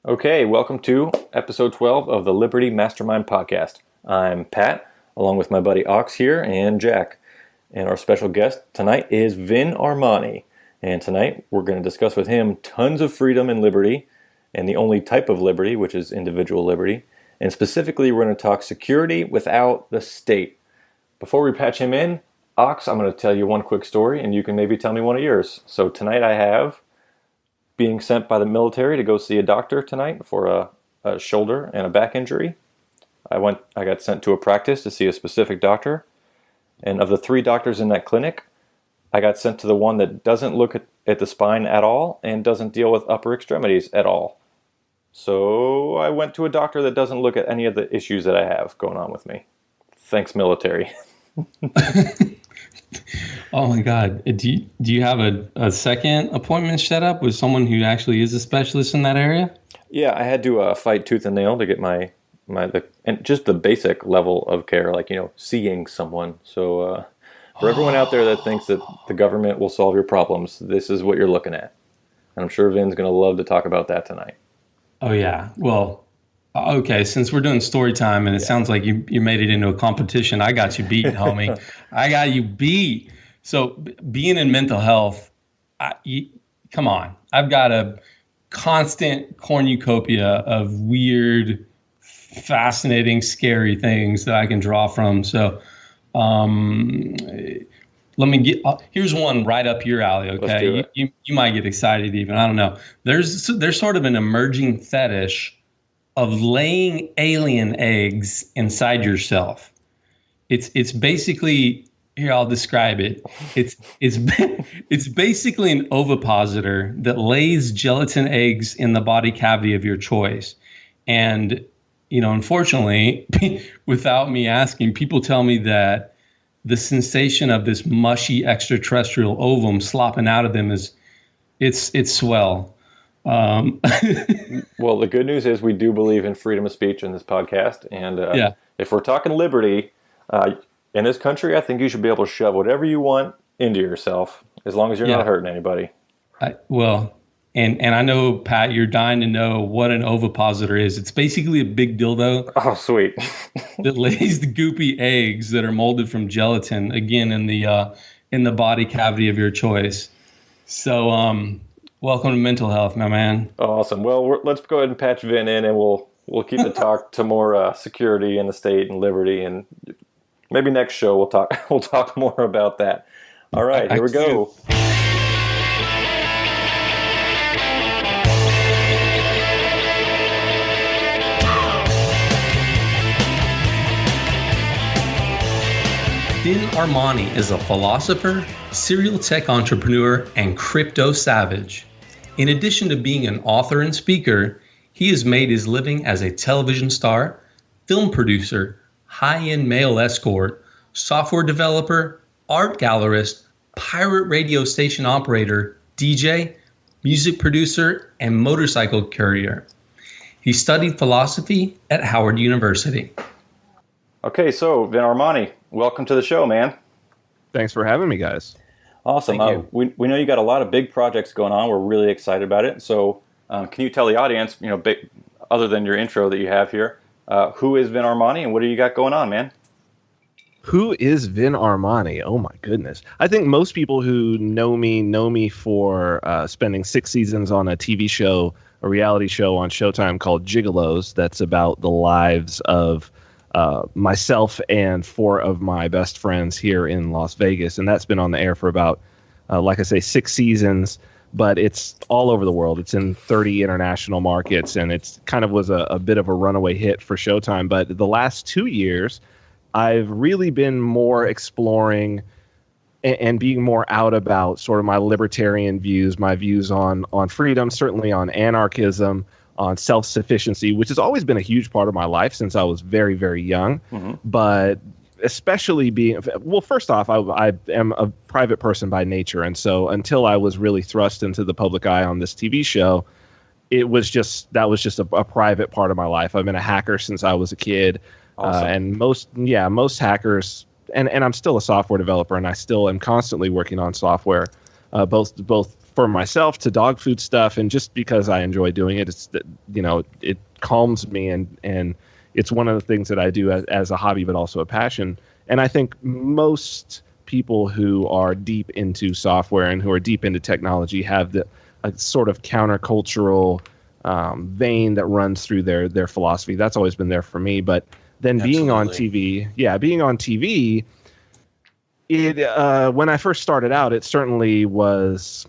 Okay, welcome to episode 12 of the Liberty Mastermind podcast. I'm Pat, along with my buddy Ox here, and Jack. And our special guest tonight is Vin Armani. And tonight we're going to discuss with him tons of freedom and liberty, and the only type of liberty, which is individual liberty. And specifically, we're going to talk security without the state. Before we patch him in, Ox, I'm going to tell you one quick story, and you can maybe tell me one of yours. So tonight I have being sent by the military to go see a doctor tonight for a shoulder and a back injury. I got sent to a practice to see a specific doctor. And of the 3 doctors in that clinic, I got sent to the one that doesn't look at the spine at all and doesn't deal with upper extremities at all. So I went to a doctor that doesn't look at any of the issues that I have going on with me. Thanks, military. Oh my God. Do you have a second appointment set up with someone who actually is a specialist in that area? Yeah, I had to fight tooth and nail to get and just the basic level of care, like, seeing someone. So for everyone out there that thinks that the government will solve your problems, this is what you're looking at. And I'm sure Vin's going to love to talk about that tonight. Oh yeah. Well, okay, since we're doing story time and it sounds like you made it into a competition, I got you beat, homie. I got you beat. So being in mental health, come on. I've got a constant cornucopia of weird, fascinating, scary things that I can draw from. So let me here's one right up your alley, okay? You might get excited even. I don't know. There's sort of an emerging fetish of laying alien eggs inside yourself. It's basically, here I'll describe it. It's basically an ovipositor that lays gelatin eggs in the body cavity of your choice. And unfortunately, without me asking, people tell me that the sensation of this mushy extraterrestrial ovum slopping out of them it's swell. Well, the good news is we do believe in freedom of speech in this podcast. And if we're talking liberty, in this country, I think you should be able to shove whatever you want into yourself, as long as you're not hurting anybody. And I know, Pat, you're dying to know what an ovipositor is. It's basically a big dildo. Oh, sweet. that lays the goopy eggs that are molded from gelatin, again, in the body cavity of your choice. So, welcome to mental health, my man. Awesome. Well, let's go ahead and patch Vin in, and we'll keep the talk to more security in the state and liberty, and maybe next show we'll talk more about that. All right, here we go. Vin Armani is a philosopher, serial tech entrepreneur, and crypto savage. In addition to being an author and speaker, he has made his living as a television star, film producer, high-end male escort, software developer, art gallerist, pirate radio station operator, DJ, music producer, and motorcycle courier. He studied philosophy at Howard University. Okay, so Vin Armani, welcome to the show, man. Thanks for having me, guys. Awesome. We know you got a lot of big projects going on. We're really excited about it. So can you tell the audience, other than your intro that you have here, who is Vin Armani and what do you got going on, man? Who is Vin Armani? Oh, my goodness. I think most people who know me for spending 6 seasons on a TV show, a reality show on Showtime called Gigolos. That's about the lives of myself and 4 of my best friends here in Las Vegas. And that's been on the air for about, 6 seasons. But it's all over the world. It's in 30 international markets. And it's kind of was a bit of a runaway hit for Showtime. But the last 2 years, I've really been more exploring and being more out about sort of my libertarian views, my views on freedom, certainly on anarchism, on self-sufficiency, which has always been a huge part of my life since I was very, very young. Mm-hmm. But especially first off, I am a private person by nature. And so until I was really thrust into the public eye on this TV show, that was just a private part of my life. I've been a hacker since I was a kid. Awesome. And most hackers, and I'm still a software developer, and I still am constantly working on software, both for myself to dog food stuff, and just because I enjoy doing it, it's it calms me, and it's one of the things that I do as a hobby, but also a passion. And I think most people who are deep into software and who are deep into technology have a sort of countercultural vein that runs through their philosophy. That's always been there for me. But then being on TV, it when I first started out, it certainly was.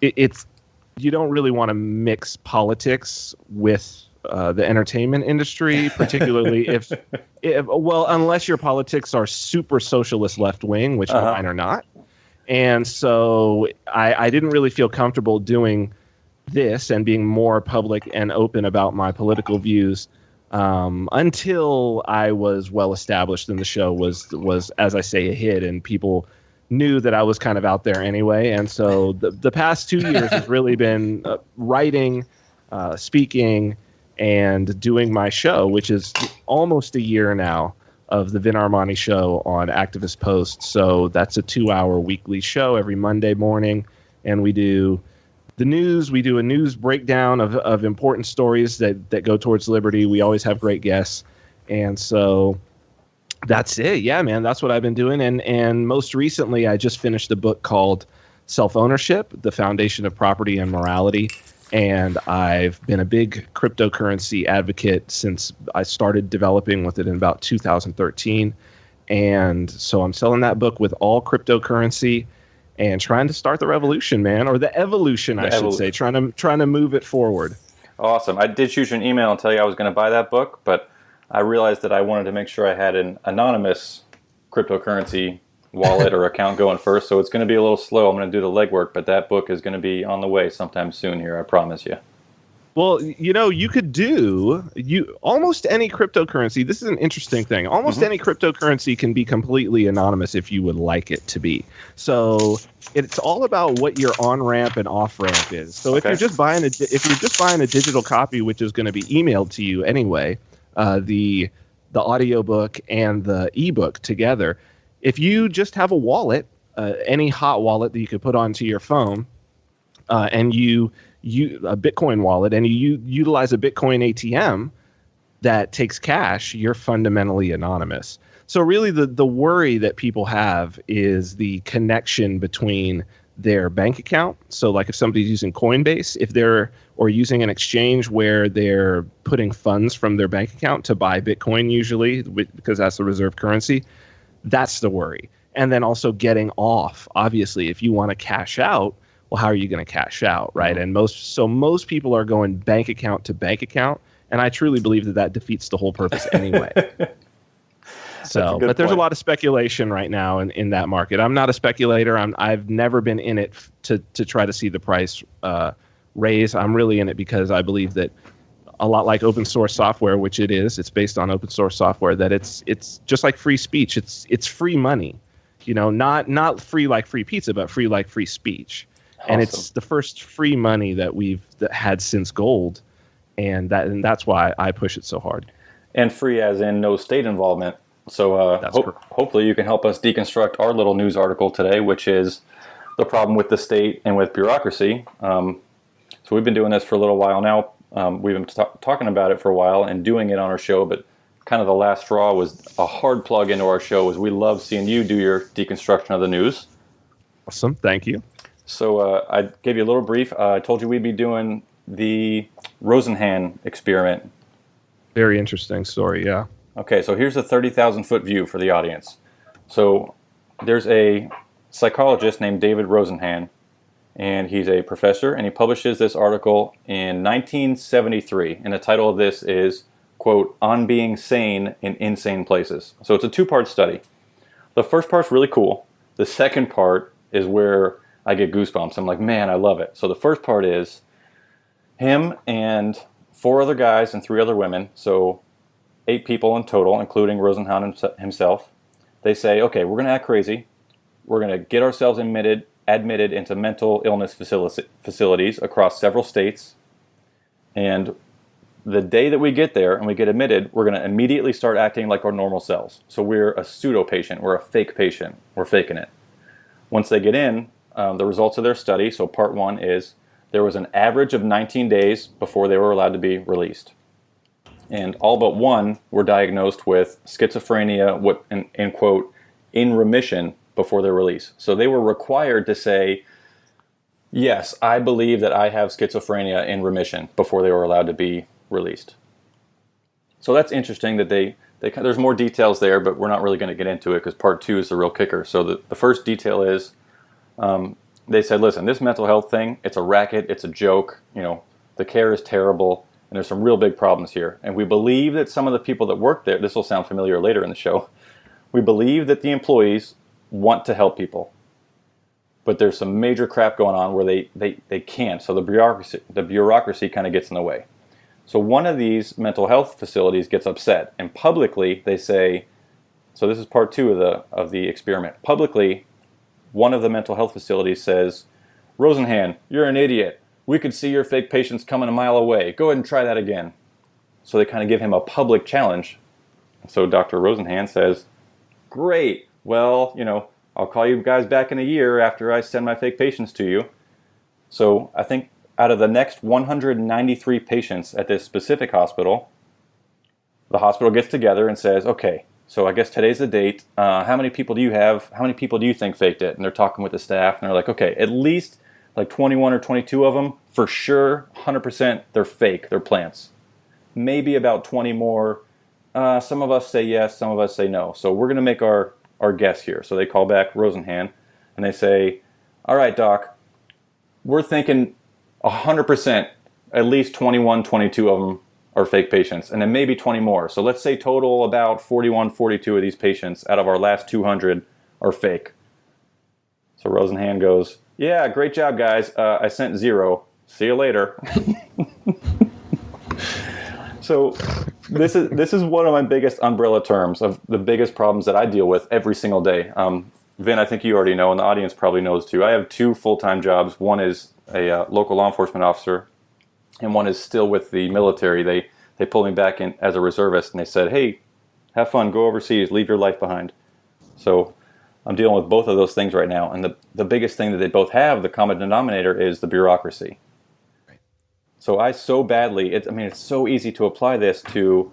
It's you don't really want to mix politics with the entertainment industry, particularly if unless your politics are super socialist left wing, which mine are not. And so I didn't really feel comfortable doing this and being more public and open about my political views until I was well established and the show was, as I say, a hit, and people knew that I was kind of out there anyway. And so the past 2 years has really been writing, speaking, and doing my show, which is almost a year now, of the Vin Armani show on Activist Post. So that's a 2-hour weekly show every Monday morning. And we do the news. We do a news breakdown of important stories that go towards liberty. We always have great guests. And so that's it. Yeah, man, that's what I've been doing. And most recently, I just finished a book called Self-Ownership, The Foundation of Property and Morality. And I've been a big cryptocurrency advocate since I started developing with it in about 2013. And so I'm selling that book with all cryptocurrency and trying to start the revolution, man, or the evolution, I should say, trying to move it forward. Awesome. I did shoot you an email and tell you I was going to buy that book, but I realized that I wanted to make sure I had an anonymous cryptocurrency wallet or account going first, so it's going to be a little slow. I'm going to do the legwork, but that book is going to be on the way sometime soon here, I promise you. Well, you could do almost any cryptocurrency. This is an interesting thing. Almost any cryptocurrency can be completely anonymous if you would like it to be. So it's all about what your on-ramp and off-ramp is. So if you're just buying a digital copy, which is going to be emailed to you anyway, the audiobook and the ebook together, if you just have a wallet, any hot wallet that you could put onto your phone, and you a Bitcoin wallet, and you utilize a Bitcoin ATM that takes cash, you're fundamentally anonymous. So really the worry that people have is the connection between their bank account. So like if somebody's using Coinbase, or using an exchange where they're putting funds from their bank account to buy Bitcoin, usually because that's the reserve currency, that's the worry. And then also getting off. Obviously, if you want to cash out, well, how are you going to cash out, right? And most people are going bank account to bank account, and I truly believe that defeats the whole purpose anyway. So, but there's a lot of speculation right now in that market. I'm not a speculator. I've never been in it to try to see the price raise. I'm really in it because I believe that a lot like open source software, which it is, it's based on open source software, that it's just like free speech. It's free money, not free like free pizza, but free like free speech. Awesome. And it's the first free money that we've had since gold, and that's why I push it so hard. And free as in no state involvement. So hopefully you can help us deconstruct our little news article today, which is the problem with the state and with bureaucracy. So we've been doing this for a little while now. We've been talking about it for a while and doing it on our show, but kind of the last straw was a hard plug into our show. We love seeing you do your deconstruction of the news. Awesome. Thank you. So I gave you a little brief. I told you we'd be doing the Rosenhan Experiment. Very interesting story, yeah. Okay, so here's a 30,000-foot view for the audience. So there's a psychologist named David Rosenhan, and he's a professor, and he publishes this article in 1973, and the title of this is, quote, On Being Sane in Insane Places. So it's a 2-part study. The first part's really cool. The second part is where I get goosebumps. I'm like, man, I love it. So the first part is him and 4 other guys and 3 other women, so 8 people in total, including Rosenhan himself. They say, okay, we're going to act crazy. We're going to get ourselves admitted into mental illness facilities across several states. And the day that we get there and we get admitted, we're going to immediately start acting like our normal selves. So we're a pseudo patient. We're a fake patient. We're faking it. Once they get in, the results of their study. So part 1 is there was an average of 19 days before they were allowed to be released. And all but one were diagnosed with schizophrenia, in quote, in remission before their release. So they were required to say, yes, I believe that I have schizophrenia in remission before they were allowed to be released. So that's interesting that there's more details there, but we're not really going to get into it because part 2 is the real kicker. So the first detail is they said, listen, this mental health thing, it's a racket, it's a joke, the care is terrible, and there's some real big problems here. And we believe that some of the people that work there, this will sound familiar later in the show, we believe that the employees want to help people. But there's some major crap going on where they can't. So the bureaucracy kind of gets in the way. So one of these mental health facilities gets upset, and publicly they say, so this is part 2 of the experiment. Publicly, one of the mental health facilities says, Rosenhan, you're an idiot. We could see your fake patients coming a mile away. Go ahead and try that again. So they kind of give him a public challenge. So Dr. Rosenhan says, great. Well, I'll call you guys back in a year after I send my fake patients to you. So I think out of the next 193 patients at this specific hospital, the hospital gets together and says, okay, so I guess today's the date. How many people do you have? How many people do you think faked it? And they're talking with the staff, and they're like, okay, at least like 21 or 22 of them, for sure, 100% they're fake, they're plants. Maybe about 20 more. Some of us say yes, some of us say no. So we're going to make our guess here. So they call back Rosenhan, and they say, all right, doc, we're thinking 100%, at least 21, 22 of them are fake patients, and then maybe 20 more. So let's say total about 41, 42 of these patients out of our last 200 are fake. So Rosenhan goes, yeah, great job, guys. I sent 0. See you later. So this is one of my biggest umbrella terms of the biggest problems that I deal with every single day. Vin, I think you already know, and the audience probably knows too. I have 2 full-time jobs. One is a local law enforcement officer, and one is still with the military. They pulled me back in as a reservist, and they said, hey, have fun, go overseas, leave your life behind. So I'm dealing with both of those things right now, and the biggest thing that they both have, the common denominator, is the bureaucracy. Right. So I so badly, it's so easy to apply this to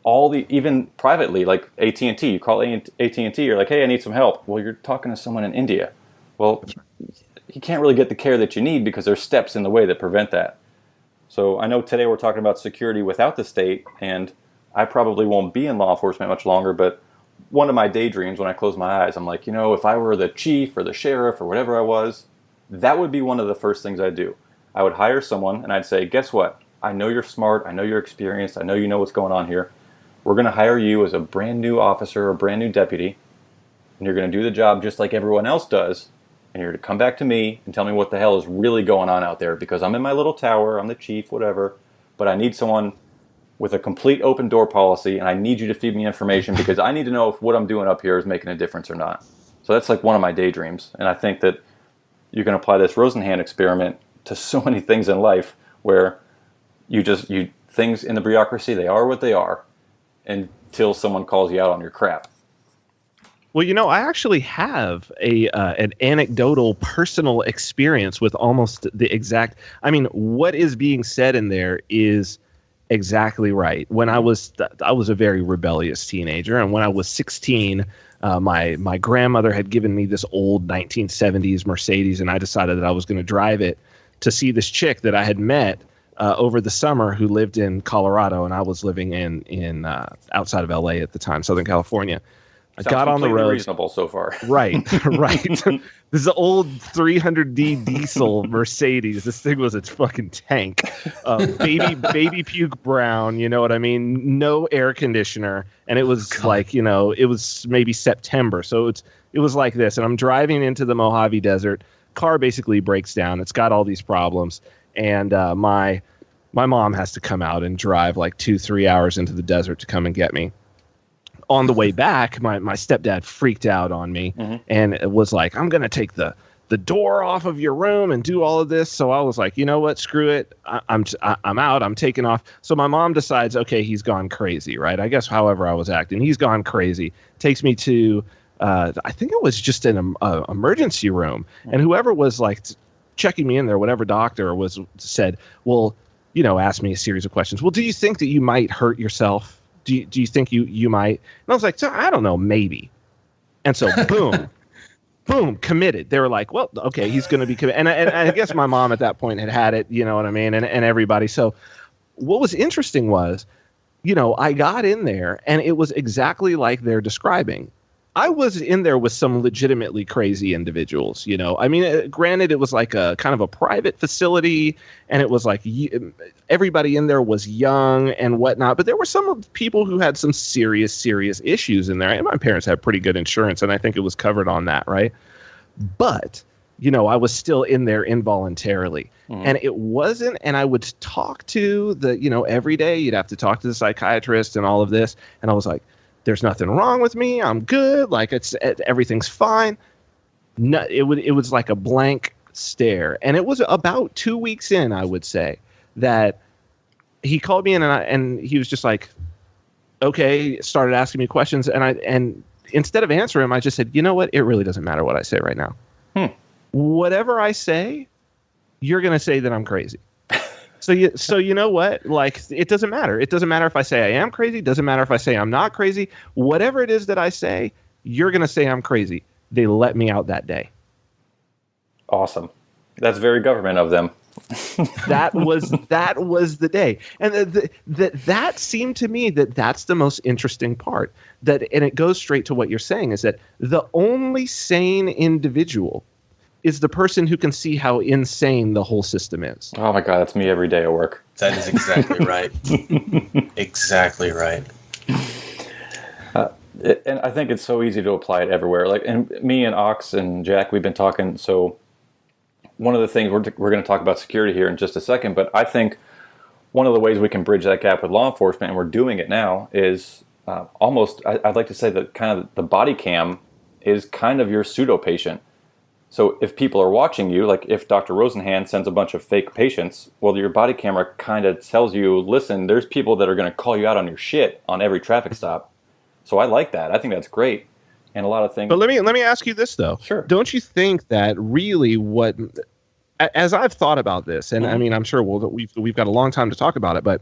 even privately, like AT&T. You call AT&T, you're like, hey, I need some help. Well, you're talking to someone in India. Well, you can't really get the care that you need because there's steps in the way that prevent that. So I know today we're talking about security without the state, and I probably won't be in law enforcement much longer, but one of my daydreams when I close my eyes, I'm like, if I were the chief or the sheriff or whatever I was, that would be one of the first things I'd do. I would hire someone and I'd say, guess what? I know you're smart, I know you're experienced, I know you know what's going on here. We're going to hire you as a brand new officer or brand new deputy, and you're going to do the job just like everyone else does, and you're going to come back to me and tell me what the hell is really going on out there, because I'm in my little tower, I'm the chief, whatever, but I need someone with a complete open door policy, and I need you to feed me information because I need to know if what I'm doing up here is making a difference or not. So that's like one of my daydreams, and I think that you can apply this Rosenhan experiment to so many things in life where things in the bureaucracy, they are what they are until someone calls you out on your crap. Well, I actually have an anecdotal personal experience with almost the exact, what is being said in there is exactly right. When I was a very rebellious teenager, and when I was 16, my grandmother had given me this old 1970s Mercedes, and I decided that I was going to drive it to see this chick that I had met over the summer who lived in Colorado, and I was living in outside of LA at the time, Southern California. I got on the road. Reasonable so far. Right. This is an old 300D diesel Mercedes. This thing was a fucking tank. Baby puke brown, you know what I mean? No air conditioner. And it was it was maybe September. So it was like this. And I'm driving into the Mojave Desert. Car basically breaks down. It's got all these problems. And my mom has to come out and drive like 2-3 hours into the desert to come and get me. On the way back, my stepdad freaked out on me, and it was like, I'm going to take the door off of your room and do all of this. So I was like, you know what? Screw it. I'm out. I'm taking off. So my mom decides, okay, he's gone crazy, right? I guess however I was acting, he's gone crazy. Takes me to I think it was just an emergency room, and whoever was like checking me in there, whatever doctor said, well, asked me a series of questions. Well, do you think that you might hurt yourself? Do you think you might? And I was like, I don't know, maybe. And so boom, boom, committed. They were like, well, okay, he's going to be committed. And I guess my mom at that point had it, you know what I mean? And everybody. So what was interesting was, I got in there and it was exactly like they're describing. I was in there with some legitimately crazy individuals, I mean, granted, it was like a kind of a private facility, and it was like everybody in there was young and whatnot. But there were some people who had some serious issues in there. And my parents had pretty good insurance, and I think it was covered on that, right? But, I was still in there involuntarily. Mm-hmm. And it wasn't, and I would talk to every day you'd have to talk to the psychiatrist and all of this. And I was like, there's nothing wrong with me. I'm good. Like everything's fine. No, it was like a blank stare. And it was about 2 weeks in, I would say, that he called me in and he was just like, okay, started asking me questions. And instead of answering him, I just said, you know what? It really doesn't matter what I say right now. Whatever I say, you're going to say that I'm crazy. So you know what? Like, it doesn't matter. It doesn't matter if I say I am crazy. It doesn't matter if I say I'm not crazy. Whatever it is that I say, you're going to say I'm crazy. They let me out that day. Awesome. That's very government of them. That was the day. And that seemed to me that's the most interesting part. And it goes straight to what you're saying, is that the only sane individual is the person who can see how insane the whole system is. Oh my God, that's me every day at work. That is exactly right. Exactly right. And I think it's so easy to apply it everywhere. Like, and me and Ox and Jack, we've been talking. So one of the things we're going to talk about security here in just a second, but I think one of the ways we can bridge that gap with law enforcement, and we're doing it now, is almost, I'd like to say that kind of the body cam is kind of your pseudo patient. So if people are watching you, like if Dr. Rosenhan sends a bunch of fake patients, well, your body camera kind of tells you, listen, there's people that are going to call you out on your shit on every traffic stop. So I like that. I think that's great. And a lot of things. But let me ask you this, though. Sure. Don't you think that really as I've thought about this, and I mean, I'm sure we've got a long time to talk about it, but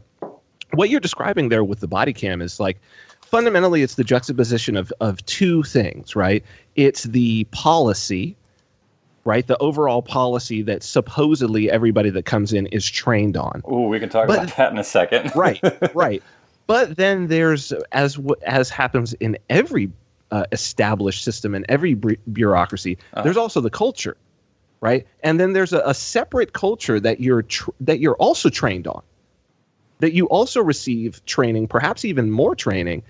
what you're describing there with the body cam is like, fundamentally, it's the juxtaposition of two things, right? It's the policy, right? The overall policy that supposedly everybody that comes in is trained on. Ooh, we can talk about that in a second. Right. But then there's, as happens in every established system and every bureaucracy, there's also the culture, right? And then there's a separate culture that you're also trained on, that you also receive training, perhaps even more training,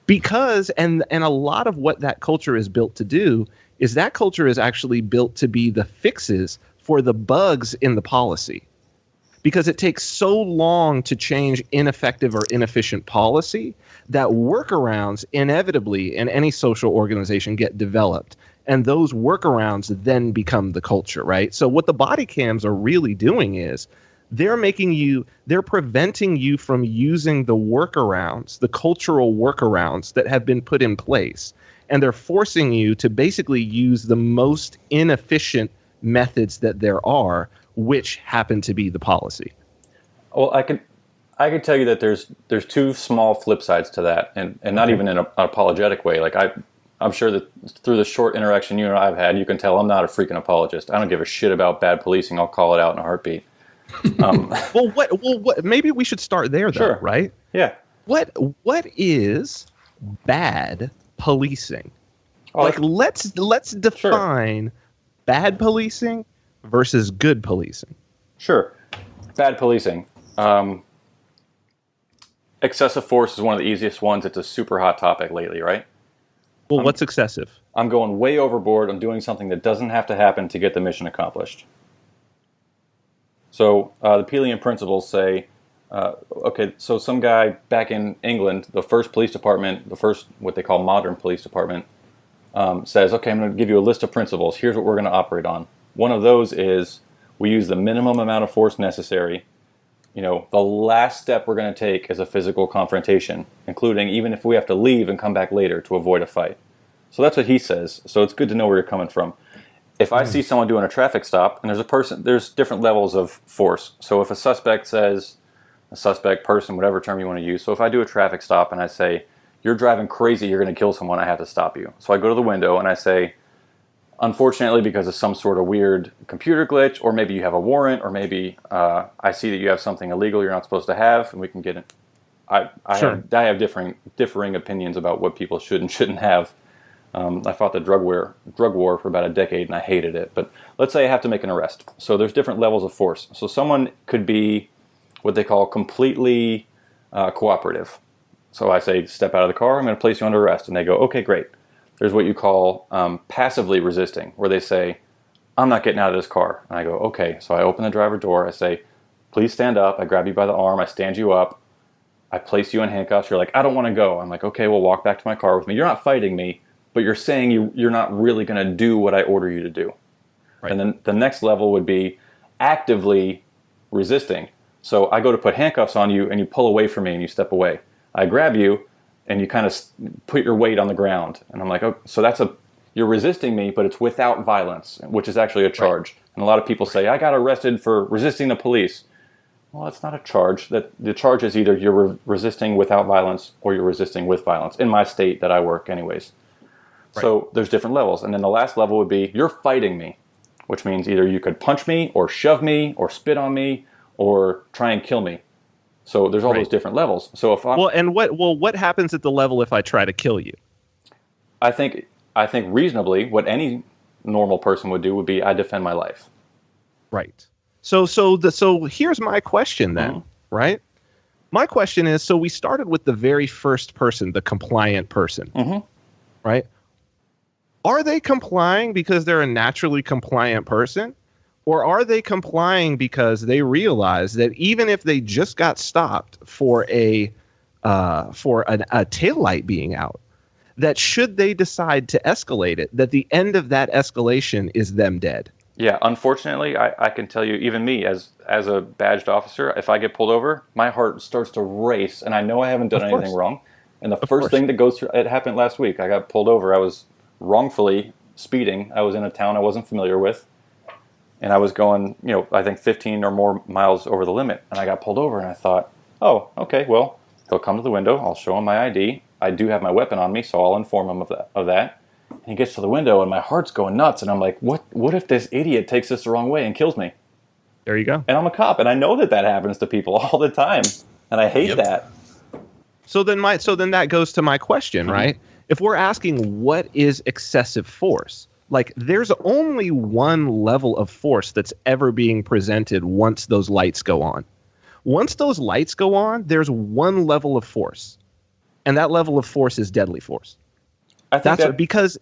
because and a lot of what that culture is built to do is that culture is actually built to be the fixes for the bugs in the policy. Because it takes so long to change ineffective or inefficient policy that workarounds inevitably in any social organization get developed. And those workarounds then become the culture, right? So what the body cams are really doing is they're preventing you from using the workarounds, the cultural workarounds that have been put in place. And they're forcing you to basically use the most inefficient methods that there are, which happen to be the policy. Well, I could tell you that there's two small flip sides to that, and not even in an apologetic way. Like I'm sure that through the short interaction you and I have had, you can tell I'm not a freaking apologist. I don't give a shit about bad policing. I'll call it out in a heartbeat. Well, what? Maybe we should start there, though, sure. Right? Yeah. What is bad policing? Like, let's define bad policing versus good policing. Sure. Bad policing. Excessive force is one of the easiest ones. It's a super hot topic lately, right? Well, what's excessive? I'm going way overboard on doing something that doesn't have to happen to get the mission accomplished. So the Pelian principles say, so some guy back in England, the first police department, the first what they call modern police department, says, okay, I'm going to give you a list of principles. Here's what we're going to operate on. One of those is we use the minimum amount of force necessary. The last step we're going to take is a physical confrontation, including even if we have to leave and come back later to avoid a fight. So that's what he says. So it's good to know where you're coming from. If I see someone doing a traffic stop, and there's different levels of force. So if a suspect says, a suspect, person, whatever term you want to use. So if I do a traffic stop and I say, you're driving crazy, you're going to kill someone, I have to stop you. So I go to the window and I say, unfortunately, because of some sort of weird computer glitch, or maybe you have a warrant, or maybe I see that you have something illegal you're not supposed to have, and we can get it. I have differing opinions about what people should and shouldn't have. I fought the drug war for about a decade, and I hated it. But let's say I have to make an arrest. So there's different levels of force. So someone could be what they call completely cooperative. So I say, step out of the car, I'm going to place you under arrest. And they go, okay, great. There's what you call passively resisting, where they say, I'm not getting out of this car. And I go, okay. So I open the driver door. I say, please stand up. I grab you by the arm. I stand you up. I place you in handcuffs. You're like, I don't want to go. I'm like, okay, well, walk back to my car with me. You're not fighting me, but you're saying you're not really going to do what I order you to do. Right. And then the next level would be actively resisting. So I go to put handcuffs on you, and you pull away from me, and you step away. I grab you, and you kind of put your weight on the ground. And I'm like, oh, so you're resisting me, but it's without violence, which is actually a charge. Right. And a lot of people say, I got arrested for resisting the police. Well, it's not a charge. The charge is either you're resisting without violence or you're resisting with violence, in my state that I work anyways. Right. So there's different levels. And then the last level would be, you're fighting me, which means either you could punch me or shove me or spit on me or try and kill me. So there's all those different levels. So if what happens at the level if I try to kill you? I think reasonably what any normal person would do would be, I defend my life. Right. So here's my question then, right? My question is, so we started with the very first person, the compliant person, right? Are they complying because they're a naturally compliant person? Or are they complying because they realize that even if they just got stopped for a taillight being out, that should they decide to escalate it, that the end of that escalation is them dead? Yeah, unfortunately, I can tell you, even me, as a badged officer, if I get pulled over, my heart starts to race, and I know I haven't done anything wrong. And the first thing that goes through, it happened last week. I got pulled over. I was wrongfully speeding. I was in a town I wasn't familiar with. And I was going, I think 15 or more miles over the limit. And I got pulled over, and I thought, oh, okay, well, he'll come to the window. I'll show him my ID. I do have my weapon on me, so I'll inform him of that. And he gets to the window, and my heart's going nuts. And I'm like, what if this idiot takes this the wrong way and kills me? There you go. And I'm a cop, and I know that happens to people all the time. And I hate that. So then that goes to my question, right? If we're asking what is excessive force, like, there's only one level of force that's ever being presented once those lights go on. Once those lights go on, there's one level of force. And that level of force is deadly force. I think because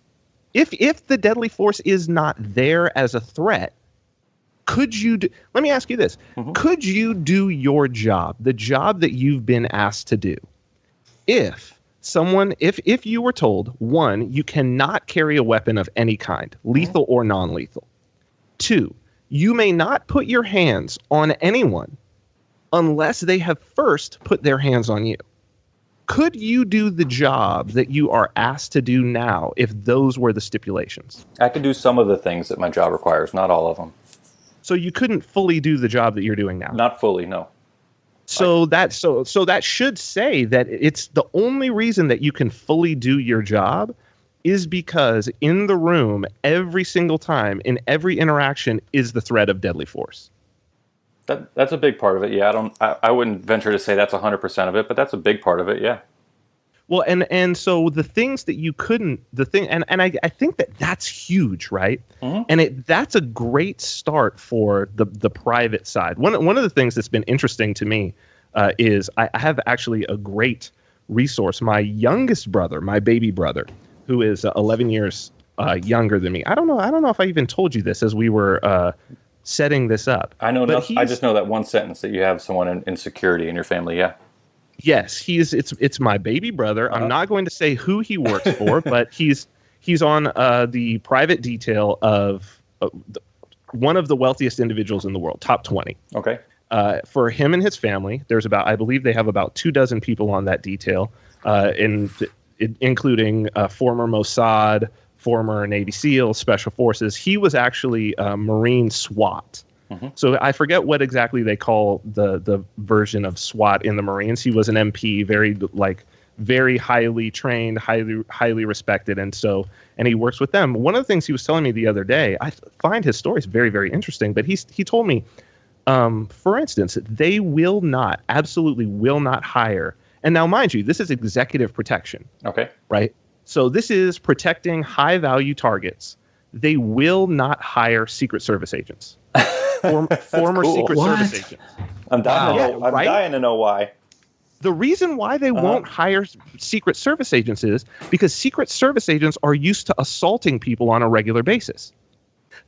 if the deadly force is not there as a threat, could you let me ask you this. Could you do your job, the job that you've been asked to do, if you were told, 1, you cannot carry a weapon of any kind, lethal or non-lethal. 2, you may not put your hands on anyone unless they have first put their hands on you. Could you do the job that you are asked to do now if those were the stipulations? I could do some of the things that my job requires, not all of them. So you couldn't fully do the job that you're doing now? Not fully, no. So that should say that it's the only reason that you can fully do your job is because in the room, every single time, in every interaction, is the threat of deadly force. That's a big part of it. Yeah, I wouldn't venture to say that's 100% of it, but that's a big part of it. Yeah. Well, and so the things that you couldn't, and I think that's huge, right? And that's a great start for the private side. One of the things that's been interesting to me is I have actually a great resource. My youngest brother, my baby brother, who is 11 years younger than me. I don't know if I even told you this as we were setting this up. I know. I just know that one sentence that you have someone in security in your family. Yeah. Yes, it's my baby brother. I'm not going to say who he works for, but he's on the private detail of one of the wealthiest individuals in the world, top 20. Okay. For him and his family, I believe they have about 24 people on that detail. And including former Mossad, former Navy SEAL, Special Forces. He was actually Marine SWAT. So I forget what exactly they call the version of SWAT in the Marines. He was an MP, very highly trained, highly respected, and he works with them. One of the things he was telling me the other day, I find his stories very, very interesting. But he told me, for instance, they absolutely will not hire. And now, mind you, this is executive protection. Okay. Right. So this is protecting high value targets. They will not hire Secret Service agents. Former cool. Secret Service agents. I'm dying to know why. The reason why they won't hire Secret Service agents is because Secret Service agents are used to assaulting people on a regular basis.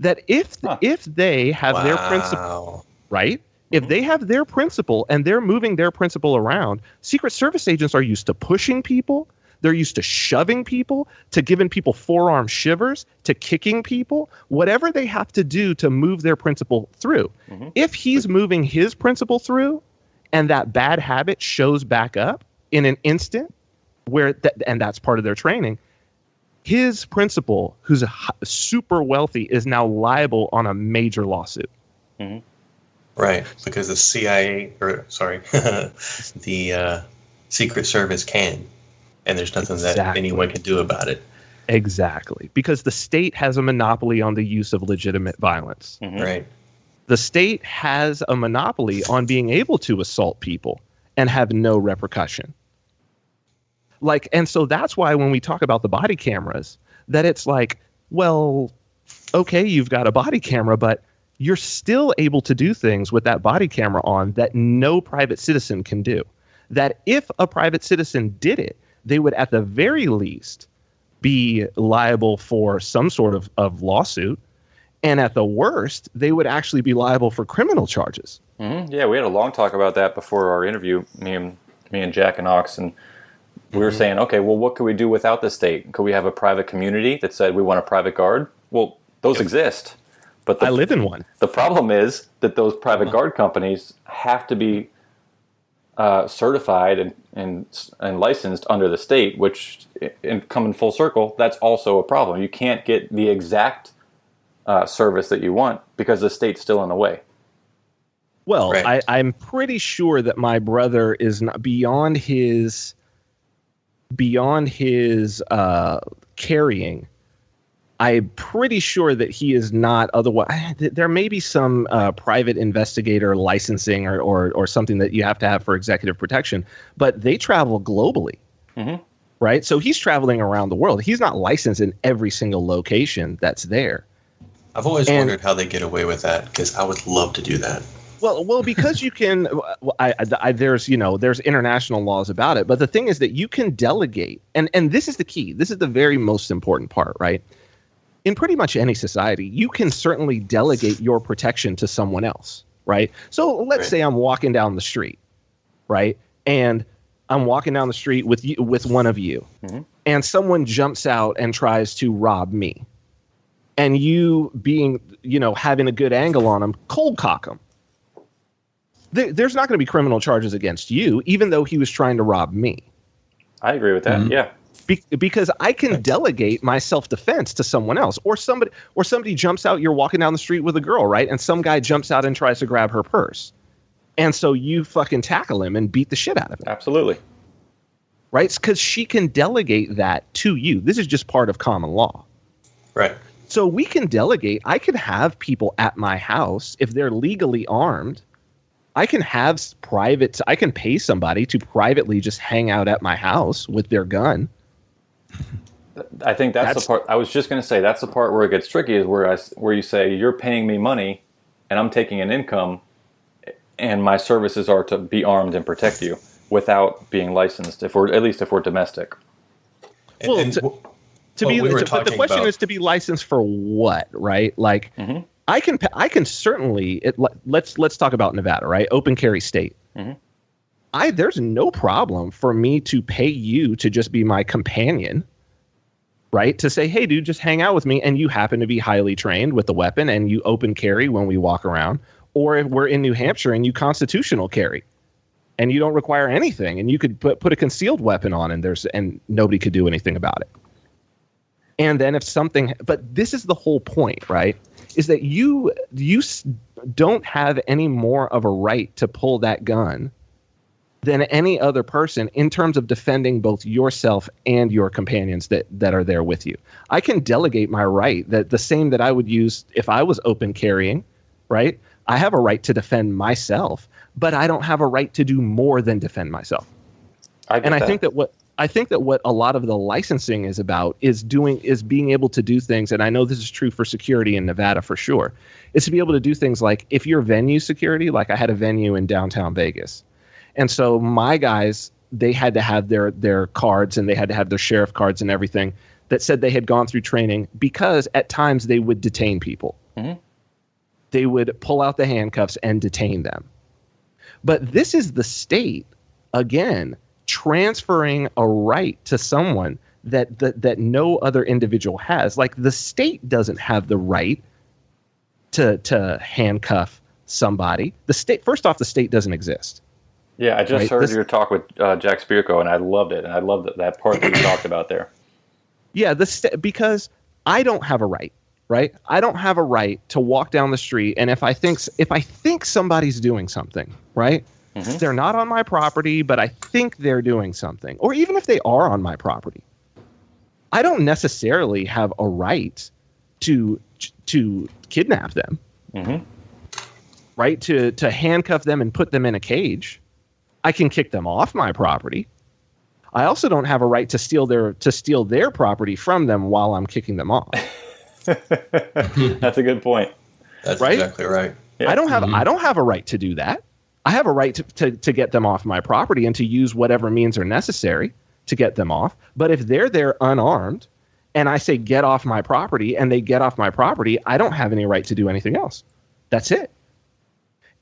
That if they have their principal, right? If they have their principal and they're moving their principal around, Secret Service agents are used to pushing people. They're used to shoving people, to giving people forearm shivers, to kicking people, whatever they have to do to move their principal through. If he's moving his principal through and that bad habit shows back up in an instant, and that's part of their training, his principal, who's super wealthy, is now liable on a major lawsuit. Right, because the CIA, the Secret Service can. And there's nothing that anyone can do about it. Exactly. Because the state has a monopoly on the use of legitimate violence. Right. The state has a monopoly on being able to assault people and have no repercussion. And so that's why when we talk about the body cameras, that it's like, well, okay, you've got a body camera, but you're still able to do things with that body camera on that no private citizen can do. That if a private citizen did it, they would at the very least be liable for some sort of lawsuit. And at the worst, they would actually be liable for criminal charges. Yeah, we had a long talk about that before our interview, me and Jack and Ox. And we were saying, okay, well, what could we do without the state? Could we have a private community that said we want a private guard? Well, those exist. But I live in one. The problem is that those private guard companies have to be certified and licensed under the state, which, coming full circle, that's also a problem. You can't get the exact service that you want because the state's still in the way. Well, right. I'm pretty sure that my brother is not beyond his carrying. I'm pretty sure that he is not otherwise. There may be some private investigator licensing or something that you have to have for executive protection, but they travel globally, right? So he's traveling around the world. He's not licensed in every single location that's there. I've always wondered how they get away with that, because I would love to do that. Well, because you can. There's international laws about it, but the thing is that you can delegate, and this is the key. This is the very most important part, right? In pretty much any society, you can certainly delegate your protection to someone else, right? So let's say I'm walking down the street, right? And I'm walking down the street with one of you, and someone jumps out and tries to rob me. And you being, having a good angle on them, cold cock them. There's not going to be criminal charges against you, even though he was trying to rob me. I agree with that. Yeah. Because I can delegate my self-defense to someone else, or somebody jumps out. You're walking down the street with a girl, right? And some guy jumps out and tries to grab her purse, and so you fucking tackle him and beat the shit out of him. Absolutely, right? Because she can delegate that to you. This is just part of common law, right? So we can delegate. I can have people at my house if they're legally armed. I can I can pay somebody to privately just hang out at my house with their gun. I think that's the part. I was just going to say that's the part where it gets tricky, is where you say you're paying me money and I'm taking an income, and my services are to be armed and protect you without being licensed, at least if we're domestic. Well, the question is to be licensed for what, right? Like, I can certainly. Let's talk about Nevada, right? Open carry state. There's no problem for me to pay you to just be my companion, right? To say, hey, dude, just hang out with me, and you happen to be highly trained with the weapon, and you open carry when we walk around, or if we're in New Hampshire and you constitutional carry, and you don't require anything, and you could put a concealed weapon on, and nobody could do anything about it. And then but this is the whole point, right? Is that you don't have any more of a right to pull that gun than any other person in terms of defending both yourself and your companions that are there with you. I can delegate my right, that the same that I would use if I was open carrying, right? I have a right to defend myself, but I don't have a right to do more than defend myself. I think that what a lot of the licensing is about is being able to do things, and I know this is true for security in Nevada for sure, is to be able to do things like, if you're venue security, like I had a venue in downtown Vegas. And so my guys, they had to have their cards, and they had to have their sheriff cards and everything that said they had gone through training, because at times they would detain people. Mm-hmm. They would pull out the handcuffs and detain them. But this is the state, again, transferring a right to someone that no other individual has. Like, the state doesn't have the right to handcuff somebody. The state, first off, the state doesn't exist. Yeah, I just heard your talk with Jack Spirko, and I loved it. And I loved that part that you talked about there. Yeah, because I don't have a right, right? I don't have a right to walk down the street, and if I think somebody's doing something, right? Mm-hmm. They're not on my property, but I think they're doing something. Or even if they are on my property, I don't necessarily have a right to kidnap them, mm-hmm. right? To handcuff them and put them in a cage. I can kick them off my property. I also don't have a right to steal their property from them while I'm kicking them off. That's a good point. That's right? Exactly right. Yeah. I don't have a right to do that. I have a right to get them off my property and to use whatever means are necessary to get them off. But if they're there unarmed and I say, get off my property, and they get off my property, I don't have any right to do anything else. That's it.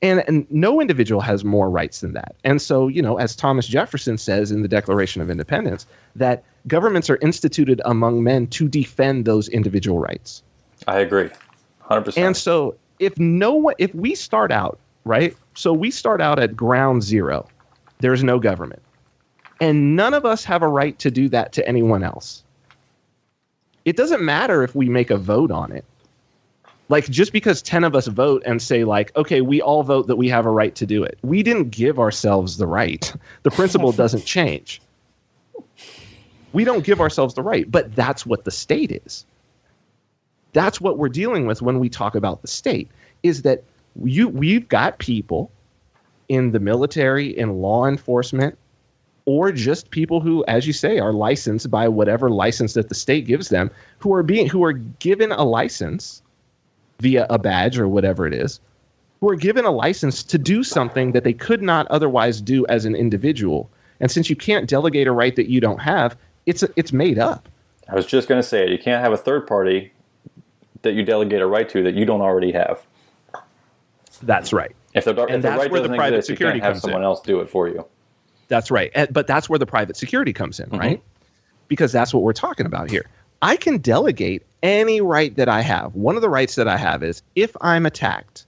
And no individual has more rights than that. And so, as Thomas Jefferson says in the Declaration of Independence, that governments are instituted among men to defend those individual rights. I agree, 100%. And so if we start out, right? So we start out at ground zero. There's no government. And none of us have a right to do that to anyone else. It doesn't matter if we make a vote on it. Like, just because 10 of us vote and say, like, okay, we all vote that we have a right to do it. We didn't give ourselves the right. The principle doesn't change. We don't give ourselves the right, but that's what the state is. That's what we're dealing with when we talk about the state, is that we've got people in the military, in law enforcement, or just people who, as you say, are licensed by whatever license that the state gives them, who are given a license via a badge or whatever it is, who are given a license to do something that they could not otherwise do as an individual. And since you can't delegate a right that you don't have, it's made up. I was just going to say it. You can't have a third party that you delegate a right to that you don't already have. That's right. If the right doesn't exist, you can't have someone else do it for you. That's right. But that's where the private security comes in, mm-hmm. right? Because that's what we're talking about here. I can delegate any right that I have. One of the rights that I have is, if I'm attacked,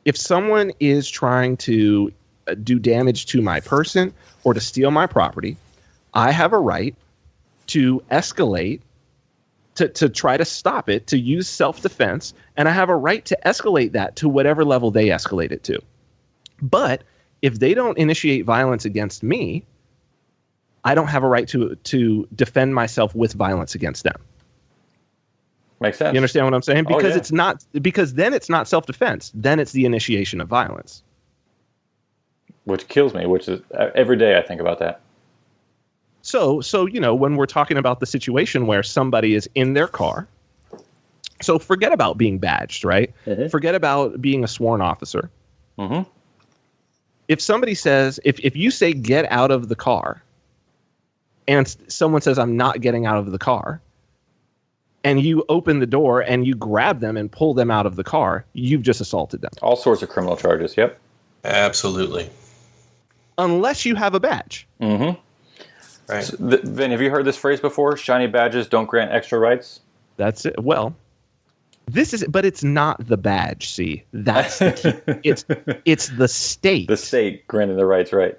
if someone is trying to do damage to my person or to steal my property, I have a right to escalate, to try to stop it, to use self-defense, and I have a right to escalate that to whatever level they escalate it to. But if they don't initiate violence against me, I don't have a right to defend myself with violence against them. Makes sense. You understand what I'm saying? Because then it's not self-defense. Then it's the initiation of violence. Which kills me, which is every day I think about that. So when we're talking about the situation where somebody is in their car, so forget about being badged, right? Mm-hmm. Forget about being a sworn officer. Mm-hmm. If somebody says, if you say, get out of the car, and someone says, I'm not getting out of the car, and you open the door and you grab them and pull them out of the car, you've just assaulted them. All sorts of criminal charges, yep. Absolutely. Unless you have a badge. Mm-hmm. Right. So, Vin, have you heard this phrase before? Shiny badges don't grant extra rights? That's it. Well, But it's not the badge. See, that's the key. It's the state. The state granting the rights, right?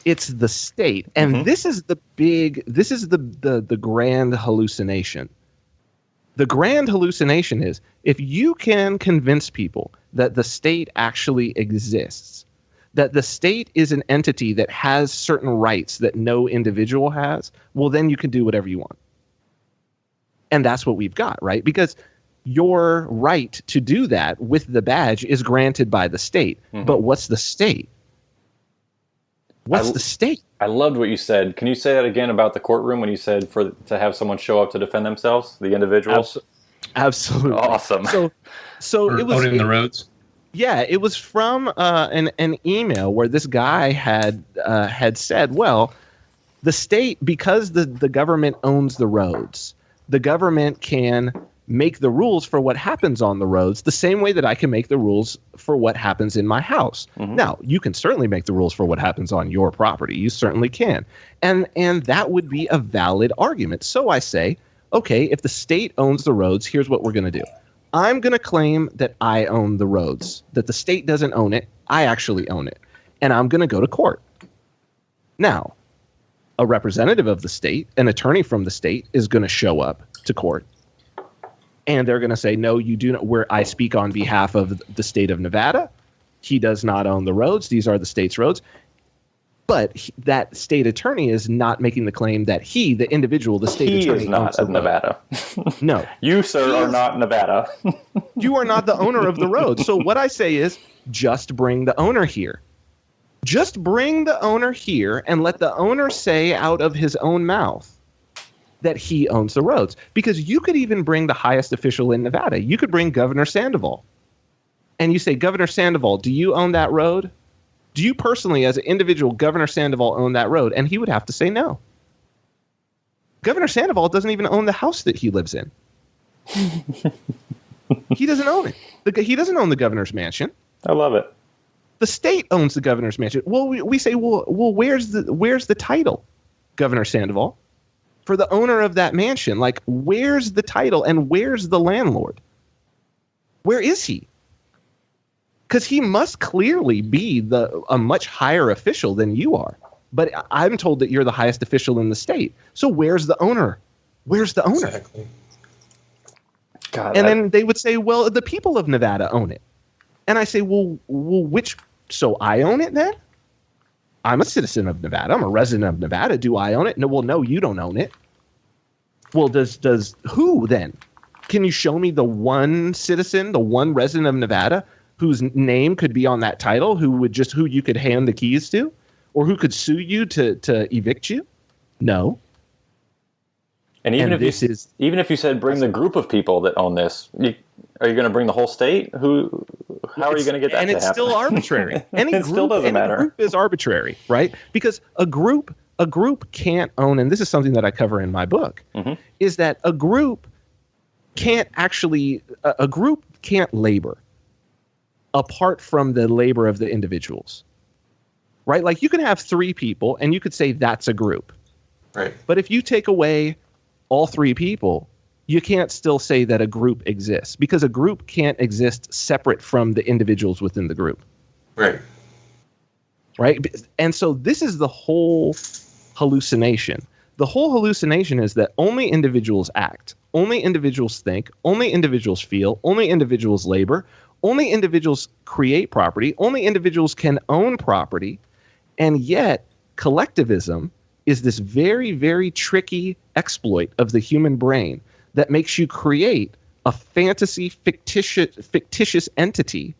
It's the state, and this is the grand hallucination. The grand hallucination is if you can convince people that the state actually exists, that the state is an entity that has certain rights that no individual has, well, then you can do whatever you want. And that's what we've got, right? Because your right to do that with the badge is granted by the state. But what's the state? What's the state? I loved what you said. Can you say that again about the courtroom when you said to have someone show up to defend themselves, the individuals? Absolutely. Awesome. So it was owning the roads. Yeah, it was from an email where this guy had said, well, the state, because the government owns the roads, the government can make the rules for what happens on the roads the same way that I can make the rules for what happens in my house. Now, you can certainly make the rules for what happens on your property. You certainly can. And that would be a valid argument. So I say, okay, if the state owns the roads, here's what we're going to do. I'm going to claim that I own the roads, that the state doesn't own it. I actually own it. And I'm going to go to court. Now, a representative of the state, an attorney from the state, is going to show up to court. And they're going to say, no, you do not. I speak on behalf of the state of Nevada. He does not own the roads. These are the state's roads. But that state attorney is not making the claim that he, the individual, the state attorney, is not of Nevada. No. You, sir, are not Nevada. You are not the owner of the road. So what I say is just bring the owner here. Just bring the owner here and let the owner say out of his own mouth that he owns the roads. Because you could even bring the highest official in Nevada. You could bring Governor Sandoval. And you say, Governor Sandoval, do you own that road? Do you personally, as an individual, Governor Sandoval, own that road? And he would have to say no. Governor Sandoval doesn't even own the house that he lives in. He doesn't own it. He doesn't own the governor's mansion. I love it. The state owns the governor's mansion. Well, we say, well, where's the title, Governor Sandoval? For the owner of that mansion, like, where's the title and where's the landlord? Where is he? Because he must clearly be a much higher official than you are. But I'm told that you're the highest official in the state. So where's the owner? Where's the owner? Exactly. God, and then they would say, well, the people of Nevada own it. And I say, well, so I own it then? I'm a citizen of Nevada. I'm a resident of Nevada. Do I own it? No, well, no, you don't own it. Well, does who then? Can you show me the one citizen, the one resident of Nevada whose name could be on that title, who you could hand the keys to, or who could sue you to evict you? No. And even if you said bring the group of people that own this, are you going to bring the whole state? How are you going to get that to happen? And it's still arbitrary. It still doesn't matter. Group is arbitrary, right? Because a group can't own, and this is something that I cover in my book, is that a group can't labor apart from the labor of the individuals, right? Like, you can have 3 people and you could say that's a group. Right. But if you take away all 3 people, you can't still say that a group exists, because a group can't exist separate from the individuals within the group. Right. Right. And so this is the whole hallucination. The whole hallucination is that only individuals act, only individuals think, only individuals feel, only individuals labor, only individuals create property, only individuals can own property. And yet collectivism is this very, very tricky exploit of the human brain that makes you create a fantasy fictitious entity,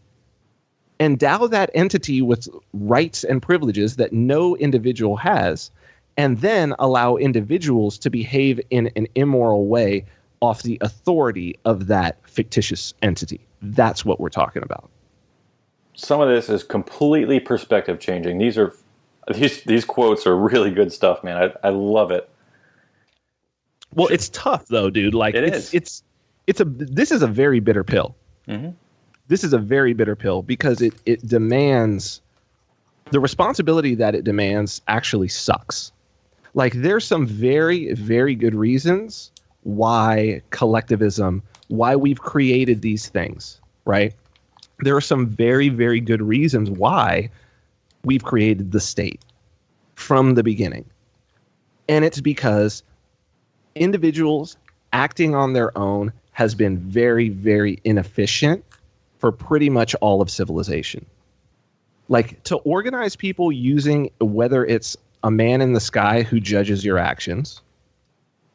endow that entity with rights and privileges that no individual has, and then allow individuals to behave in an immoral way off the authority of that fictitious entity. That's what we're talking about. Some of this is completely perspective changing. These quotes are really good stuff, man. I love it. Well, it's tough though, dude. Like, this is a very bitter pill. Mm-hmm. This is a very bitter pill because it demands, the responsibility that it demands actually sucks. Like, there's some very, very good reasons why collectivism, why we've created these things, right? There are some very, very good reasons why we've created the state from the beginning. And it's because individuals acting on their own has been very, very inefficient for pretty much all of civilization. Like, to organize people using, whether it's a man in the sky who judges your actions,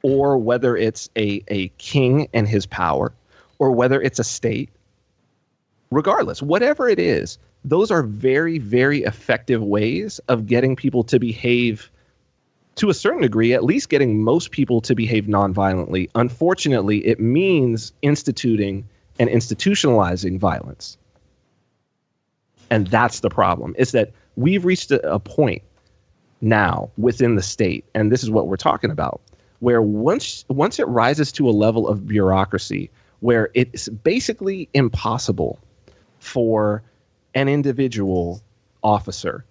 or whether it's a king and his power, or whether it's a state, regardless, whatever it is, those are very, very effective ways of getting people to behave to a certain degree, at least getting most people to behave nonviolently. Unfortunately, it means instituting and institutionalizing violence. And that's the problem, is that we've reached a point now within the state, and this is what we're talking about, where once it rises to a level of bureaucracy where it's basically impossible for an individual officer,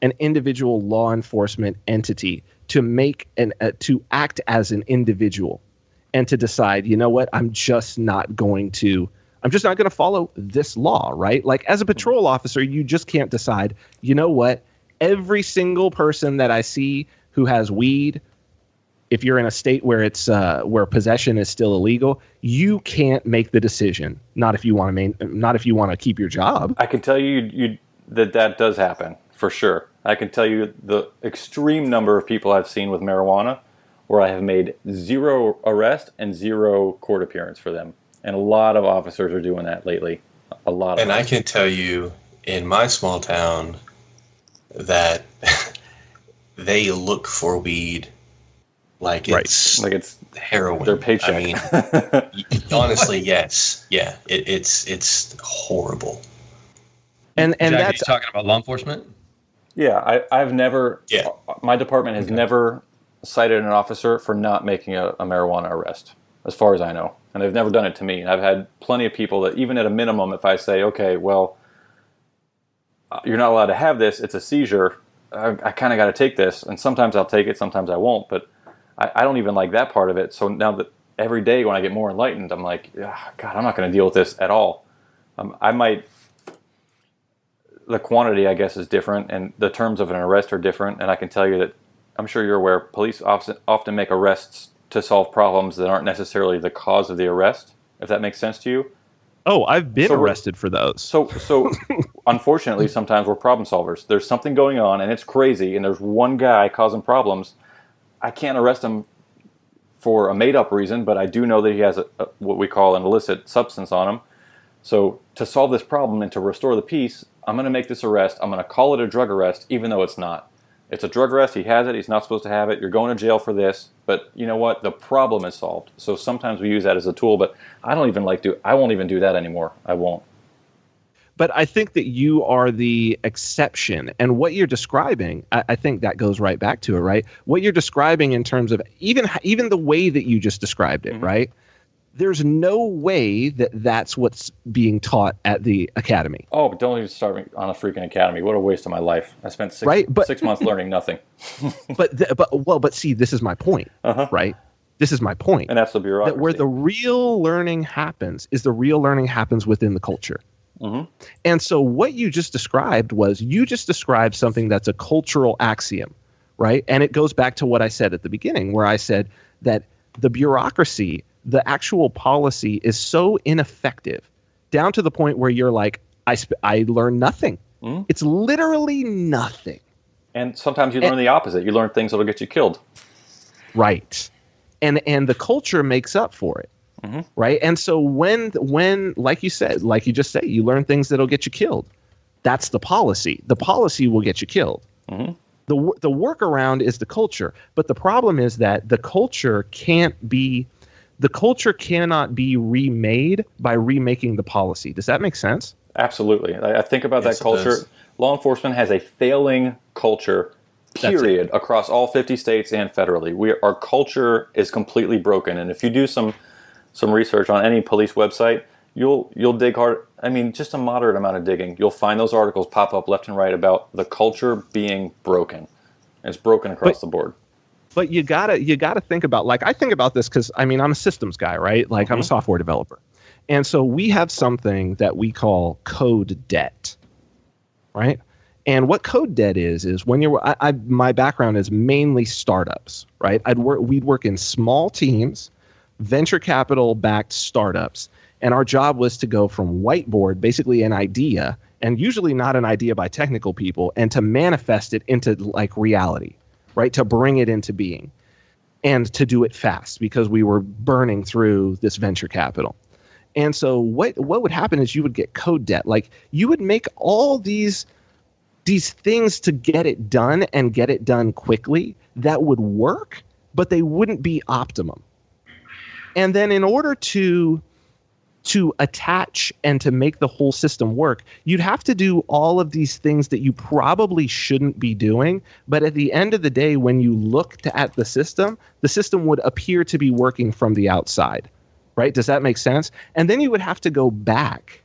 an individual law enforcement entity to to act as an individual and to decide, you know what, I'm just not going to follow this law, right? Like, as a patrol officer, you just can't decide, you know what, every single person that I see who has weed, if you're in a state where it's where possession is still illegal, you can't make the decision. Not if you want to keep your job. I can tell you that does happen for sure. I can tell you the extreme number of people I've seen with marijuana where I have made 0 arrest and 0 court appearance for them. And a lot of officers are doing that lately. A lot of them. I can tell you in my small town that they look for weed like it's heroin. Their paycheck. I mean, honestly, yes. Yeah, it's horrible. And Jack, that's, are you talking about law enforcement? Yeah, I've never. Yeah. My department has never cited an officer for not making a marijuana arrest, as far as I know, and they've never done it to me. And I've had plenty of people that, even at a minimum, if I say, okay, well, you're not allowed to have this, it's a seizure, I kind of got to take this, and sometimes I'll take it, sometimes I won't, but I don't even like that part of it. So now that every day when I get more enlightened, I'm like, God, I'm not going to deal with this at all. The quantity, I guess, is different, and the terms of an arrest are different. And I can tell you that, I'm sure you're aware, police often make arrests to solve problems that aren't necessarily the cause of the arrest, if that makes sense to you. Oh, I've been arrested for those. So unfortunately, sometimes we're problem solvers. There's something going on, and it's crazy, and there's one guy causing problems. I can't arrest him for a made-up reason, but I do know that he has what we call an illicit substance on him. So to solve this problem and to restore the peace, I'm going to make this arrest. I'm going to call it a drug arrest, even though it's not. It's a drug arrest. He has it. He's not supposed to have it. You're going to jail for this. But you know what? The problem is solved. So sometimes we use that as a tool, but I won't even do that anymore. I won't. But I think that you are the exception. And what you're describing, I think that goes right back to it, right? What you're describing in terms of even the way that you just described it, right? There's no way that that's what's being taught at the academy. Oh, but don't even start me on a freaking academy. What a waste of my life. I spent 6 months learning nothing. But see, this is my point, right? This is my point. And that's the bureaucracy. That where the real learning happens within the culture. Mm-hmm. And so what you just described something that's a cultural axiom, right? And it goes back to what I said at the beginning, where I said that the bureaucracy, the actual policy, is so ineffective down to the point where you're like, I learned nothing. Mm-hmm. It's literally nothing. And sometimes you learn the opposite. You learn things that'll get you killed. Right. And the culture makes up for it. Mm-hmm. Right. And so when like you just said, you learn things that'll get you killed. That's the policy. The policy will get you killed. Mm-hmm. The workaround is the culture. But the problem is that the culture cannot be remade by remaking the policy. Does that make sense? Absolutely. I think about that culture. Law enforcement has a failing culture, period, across all 50 states and federally. Our culture is completely broken. And if you do some research on any police website, you'll dig hard. I mean, just a moderate amount of digging. You'll find those articles pop up left and right about the culture being broken. It's broken across the board. But you gotta think about, like, I think about this because, I mean, I'm a systems guy, right? Like, I'm a software developer. And so we have something that we call code debt, right? And what code debt is when my background is mainly startups, right? We'd work in small teams, venture capital backed startups. And our job was to go from whiteboard, basically an idea, and usually not an idea by technical people, and to manifest it into like reality, right? To bring it into being, and to do it fast because we were burning through this venture capital. And so what would happen is you would get code debt. Like, you would make all these things to get it done and get it done quickly that would work, but they wouldn't be optimum. And then in order to attach and to make the whole system work, you'd have to do all of these things that you probably shouldn't be doing. But at the end of the day, when you looked at the system would appear to be working from the outside, right? Does that make sense? And then you would have to go back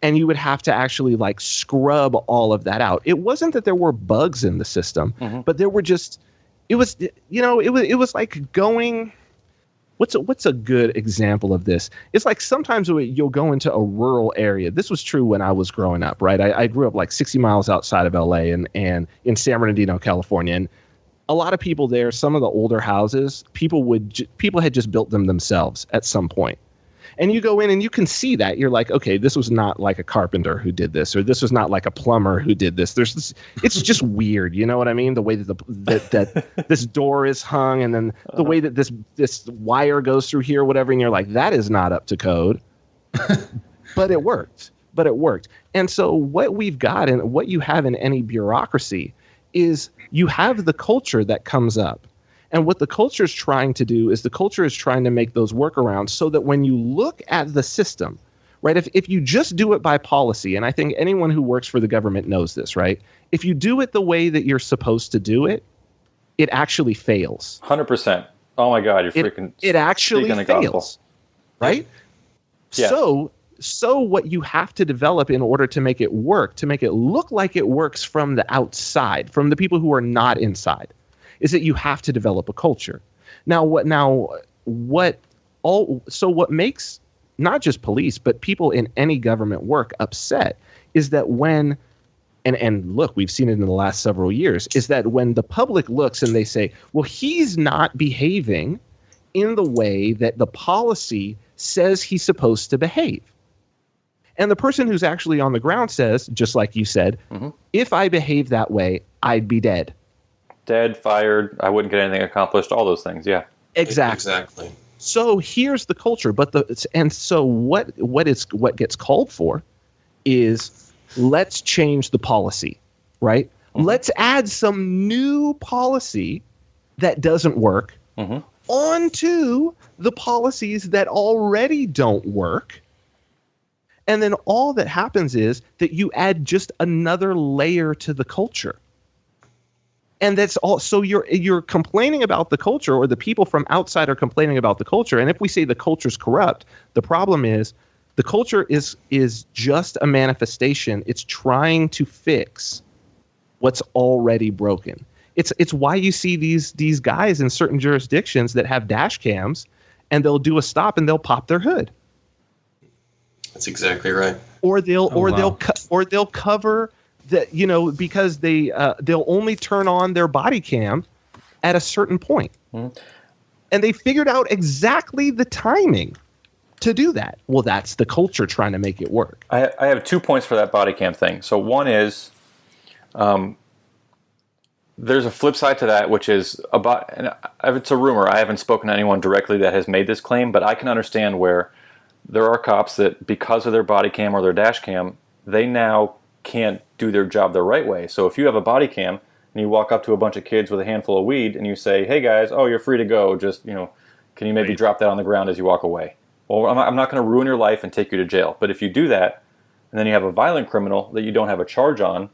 and you would have to actually like scrub all of that out. It wasn't that there were bugs in the system, but there were just, it was like going... What's a good example of this? It's like sometimes you'll go into a rural area. This was true when I was growing up, right? I grew up like 60 miles outside of LA and in San Bernardino, California. And a lot of people there, some of the older houses, people had just built them themselves at some point. And you go in and you can see that. You're like, okay, this was not like a carpenter who did this, or this was not like a plumber who did this. It's just weird, you know what I mean? The way that this door is hung, and then the way that this wire goes through here, whatever. And you're like, that is not up to code. But it worked. And so what we've got, and what you have in any bureaucracy, is you have the culture that comes up. And what the culture is trying to do is the culture is trying to make those workarounds so that when you look at the system, right, if you just do it by policy, and I think anyone who works for the government knows this, right? If you do it the way that you're supposed to do it, it actually fails. 100%. Oh my God, it actually fails, right? Yes. So what you have to develop in order to make it work, to make it look like it works from the outside, from the people who are not inside, is that you have to develop a culture. What makes not just police, but people in any government work upset is that when, and look, we've seen it in the last several years, is that when the public looks and they say, well, he's not behaving in the way that the policy says he's supposed to behave. And the person who's actually on the ground says, just like you said, if I behave that way, I'd be dead. Dead, fired, I wouldn't get anything accomplished, all those things, yeah. Exactly. So here's the culture, what gets called for is, let's change the policy, right? Let's add some new policy that doesn't work onto the policies that already don't work. And then all that happens is that you add just another layer to the culture. And that's all. So you're complaining about the culture, or the people from outside are complaining about the culture. And if we say the culture's corrupt, the problem is the culture is just a manifestation. It's trying to fix what's already broken. It's why you see these guys in certain jurisdictions that have dash cams, and they'll do a stop and they'll pop their hood. That's exactly right. Or they'll cover that, because they'll only turn on their body cam at a certain point. And they figured out exactly the timing to do that. Well, that's the culture trying to make it work. I have 2 points for that body cam thing. So one is, there's a flip side to that, which is about, and it's a rumor. I haven't spoken to anyone directly that has made this claim, but I can understand where there are cops that, because of their body cam or their dash cam, they now can't do their job the right way. So if you have a body cam and you walk up to a bunch of kids with a handful of weed and you say, hey guys, you're free to go, just, can you maybe drop that on the ground as you walk away? Well, I'm not going to ruin your life and take you to jail. But if you do that, and then you have a violent criminal that you don't have a charge on,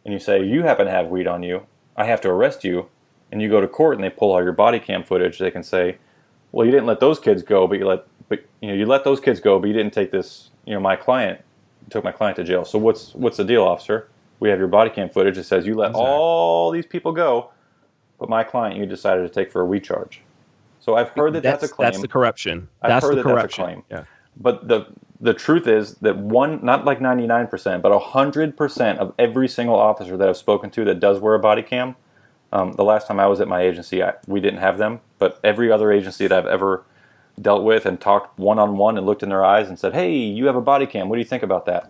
and you say, you happen to have weed on you, I have to arrest you, and you go to court and they pull all your body cam footage, they can say, well, you didn't let those kids go, but you let those kids go, but you didn't take this, my client, you took my client to jail. So what's the deal, officer? We have your body cam footage that says you let all these people go, but my client you decided to take for a weed charge. So I've heard that's a claim. That's the corruption. I've heard that's a claim. Yeah. But the truth is that not like 99%, but 100% of every single officer that I've spoken to that does wear a body cam, the last time I was at my agency, we didn't have them, but every other agency that I've ever dealt with and talked one-on-one and looked in their eyes and said, hey, you have a body cam, what do you think about that?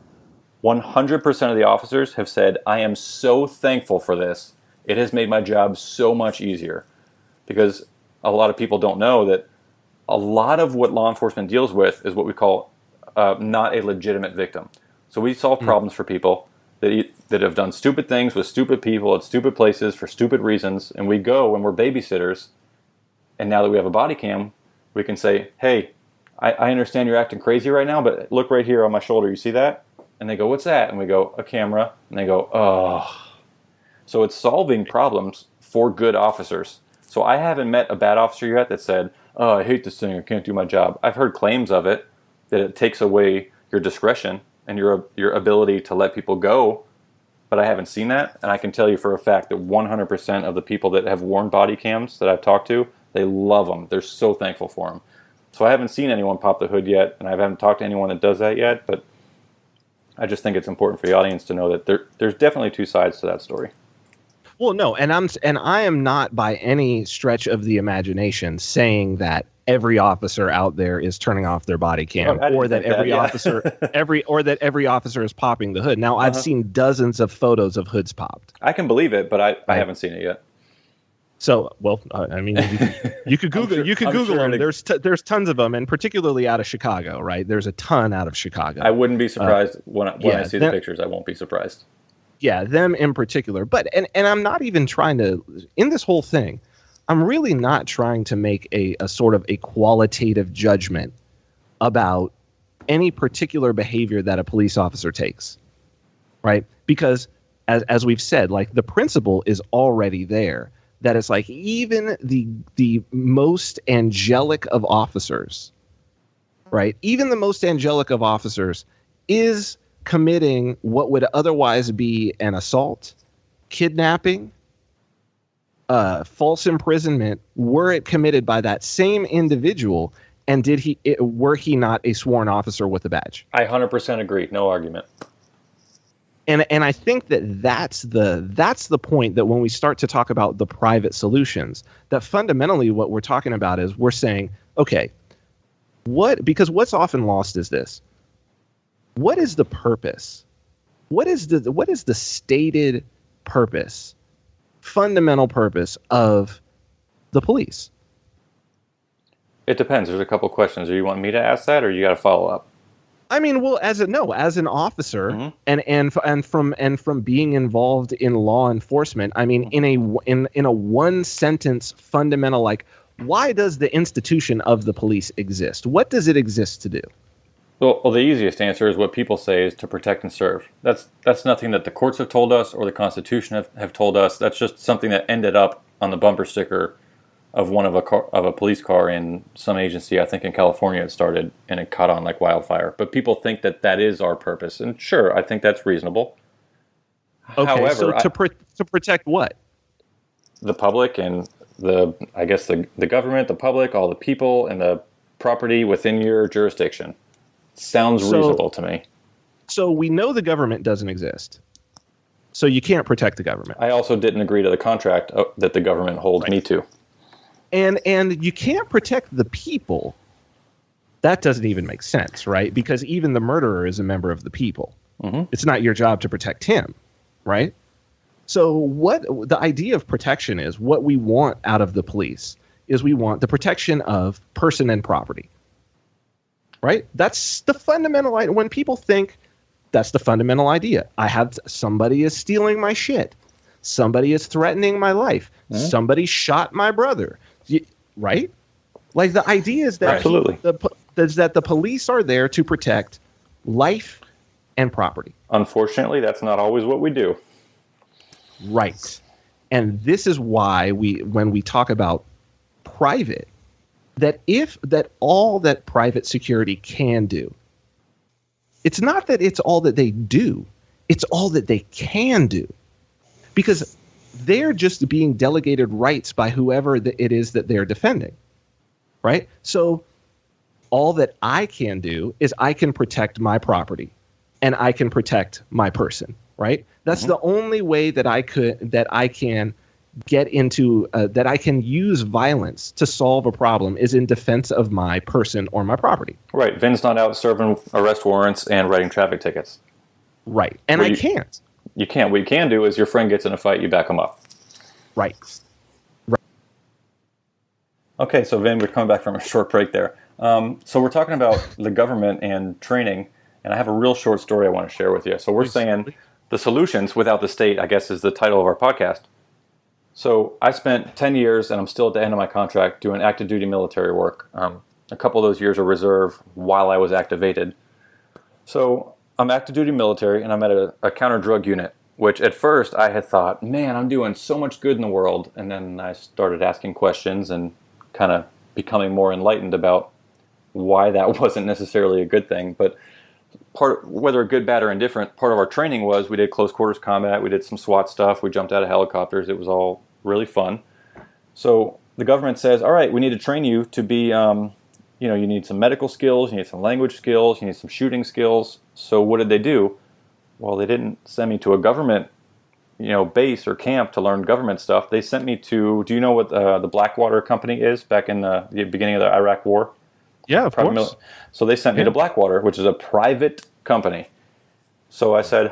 100% of the officers have said, I am so thankful for this. It has made my job so much easier. Because a lot of people don't know that a lot of what law enforcement deals with is what we call not a legitimate victim. So we solve problems for people that have done stupid things with stupid people at stupid places for stupid reasons, and we go and we're babysitters, and now that we have a body cam, we can say, hey, I understand you're acting crazy right now, but look right here on my shoulder, you see that? And they go, what's that? And we go, a camera. And they go, oh. So it's solving problems for good officers. So I haven't met a bad officer yet that said, oh, I hate this thing, I can't do my job. I've heard claims of it, that it takes away your discretion and your ability to let people go, but I haven't seen that. And I can tell you for a fact that 100% of the people that have worn body cams that I've talked to, they love them. They're so thankful for them. So I haven't seen anyone pop the hood yet, and I haven't talked to anyone that does that yet, but I just think it's important for the audience to know that there's definitely two sides to that story. Well, no, and I am not by any stretch of the imagination saying that every officer out there is turning off their body cam, or that every officer is popping the hood. Now, I've seen dozens of photos of hoods popped. I can believe it, but I haven't seen it yet. So, well, I mean, you could Google them. There's tons of them, and particularly out of Chicago, right? There's a ton out of Chicago. I wouldn't be surprised when I see the pictures. I won't be surprised. Yeah, them in particular. But and I'm not even trying to, in this whole thing, I'm really not trying to make a sort of a qualitative judgment about any particular behavior that a police officer takes, right? Because as we've said, like, the principle is already there. That it's like even the most angelic of officers, right? Even the most angelic of officers is committing what would otherwise be an assault, kidnapping, false imprisonment, were it committed by that same individual, and were he not a sworn officer with a badge? I 100% agree. No argument. And I think that's the point, that when we start to talk about the private solutions, that fundamentally what we're talking about is we're saying, okay, because what's often lost is this. What is the purpose? What is the stated purpose, fundamental purpose of the police? It depends. There's a couple questions. Do you want me to ask that, or you got to follow up? I mean, well, as an officer, and from being involved in law enforcement, I mean, in a one sentence fundamental, like, why does the institution of the police exist? What does it exist to do? Well, the easiest answer is what people say is to protect and serve. That's nothing that the courts have told us or the Constitution have told us. That's just something that ended up on the bumper sticker of a police car in some agency. I think in California it started, and it caught on like wildfire. But people think that is our purpose, and sure, I think that's reasonable. Okay, however, so to protect what? The public and the government, the public, all the people, and the property within your jurisdiction. Sounds reasonable to me. So we know the government doesn't exist. So you can't protect the government. I also didn't agree to the contract that the government holds me to. And you can't protect the people. That doesn't even make sense, right? Because even the murderer is a member of the people. Mm-hmm. It's not your job to protect him, right? So what the idea of protection is, what we want out of the police is we want the protection of person and property, right? That's the fundamental idea. When people think, that's the fundamental idea. Somebody is stealing my shit. Somebody is threatening my life. Mm-hmm. Somebody shot my brother. Right? Like, the idea is that the police are there to protect life and property. Unfortunately, that's not always what we do. Right. And this is why when we talk about private, that all that private security can do, it's not that it's all that they do, it's all that they can do. Because they're just being delegated rights by whoever it is that they're defending, right? So all that I can do is I can protect my property and I can protect my person, right? That's the only way that I can get into, that I can use violence to solve a problem is in defense of my person or my property. Right. Vin's not out serving arrest warrants and writing traffic tickets. Right. And I can't. You can't. What you can do is your friend gets in a fight, you back him up. Right. Okay, so Vin, we're coming back from a short break there. So we're talking about the government and training, and I have a real short story I want to share with you. So we're saying the solutions without the state, I guess, is the title of our podcast. So I spent 10 years, and I'm still at the end of my contract, doing active duty military work. A couple of those years are reserve while I was activated. So I'm active duty military, and I'm at a counter-drug unit, which at first I had thought, man, I'm doing so much good in the world. And then I started asking questions and kind of becoming more enlightened about why that wasn't necessarily a good thing. But whether good, bad, or indifferent, part of our training was we did close quarters combat, we did some SWAT stuff, we jumped out of helicopters. It was all really fun. So the government says, all right, we need to train you to be, you need some medical skills, you need some language skills, you need some shooting skills. So what did they do? Well, they didn't send me to a government, base or camp to learn government stuff. They sent me to, do you know what the Blackwater Company is back in the beginning of the Iraq War? Yeah, of course. So they sent me to Blackwater, which is a private company. So I said,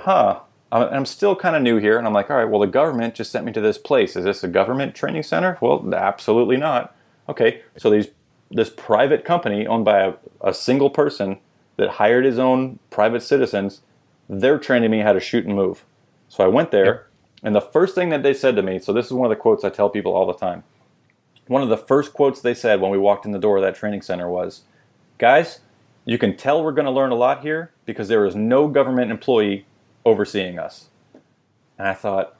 I'm still kind of new here. And I'm like, all right, well, the government just sent me to this place. Is this a government training center? Well, absolutely not. Okay, so this private company owned by a single person that hired his own private citizens, they're training me how to shoot and move. So I went there, and the first thing that they said to me, so this is one of the quotes I tell people all the time. One of the first quotes they said when we walked in the door of that training center was, guys, you can tell we're going to learn a lot here because there is no government employee overseeing us. And I thought,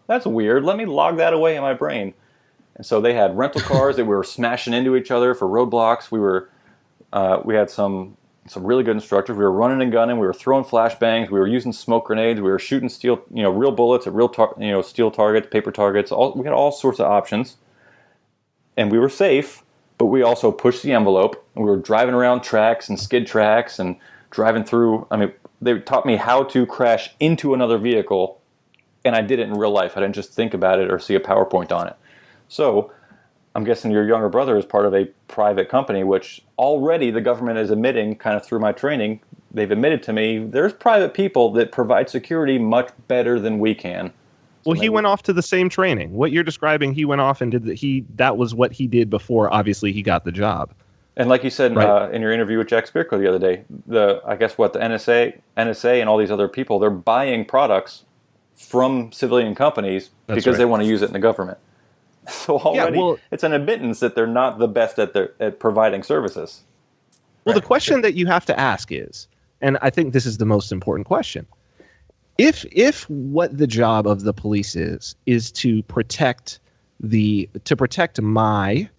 that's weird. Let me log that away in my brain. And so they had rental cars that we were smashing into each other for roadblocks. We had some really good instructors. We were running and gunning. We were throwing flashbangs. We were using smoke grenades. We were shooting steel, real bullets at real, steel targets, paper targets. We had all sorts of options. And we were safe, but we also pushed the envelope. And we were driving around tracks and skid tracks and driving through. They taught me how to crash into another vehicle, and I did it in real life. I didn't just think about it or see a PowerPoint on it. So I'm guessing your younger brother is part of a private company, which already the government is admitting, kind of through my training, they've admitted to me, there's private people that provide security much better than we can. Well, he went off to the same training. What you're describing, he went off and that was what he did before, obviously, he got the job. And like you said in your interview with Jack Spirko the other day, the NSA and all these other people, they're buying products from civilian companies because they want to use it in the government. So already it's an admittance that they're not the best at providing services. Well, the question that you have to ask is, and I think this is the most important question, if what the job of the police is to protect my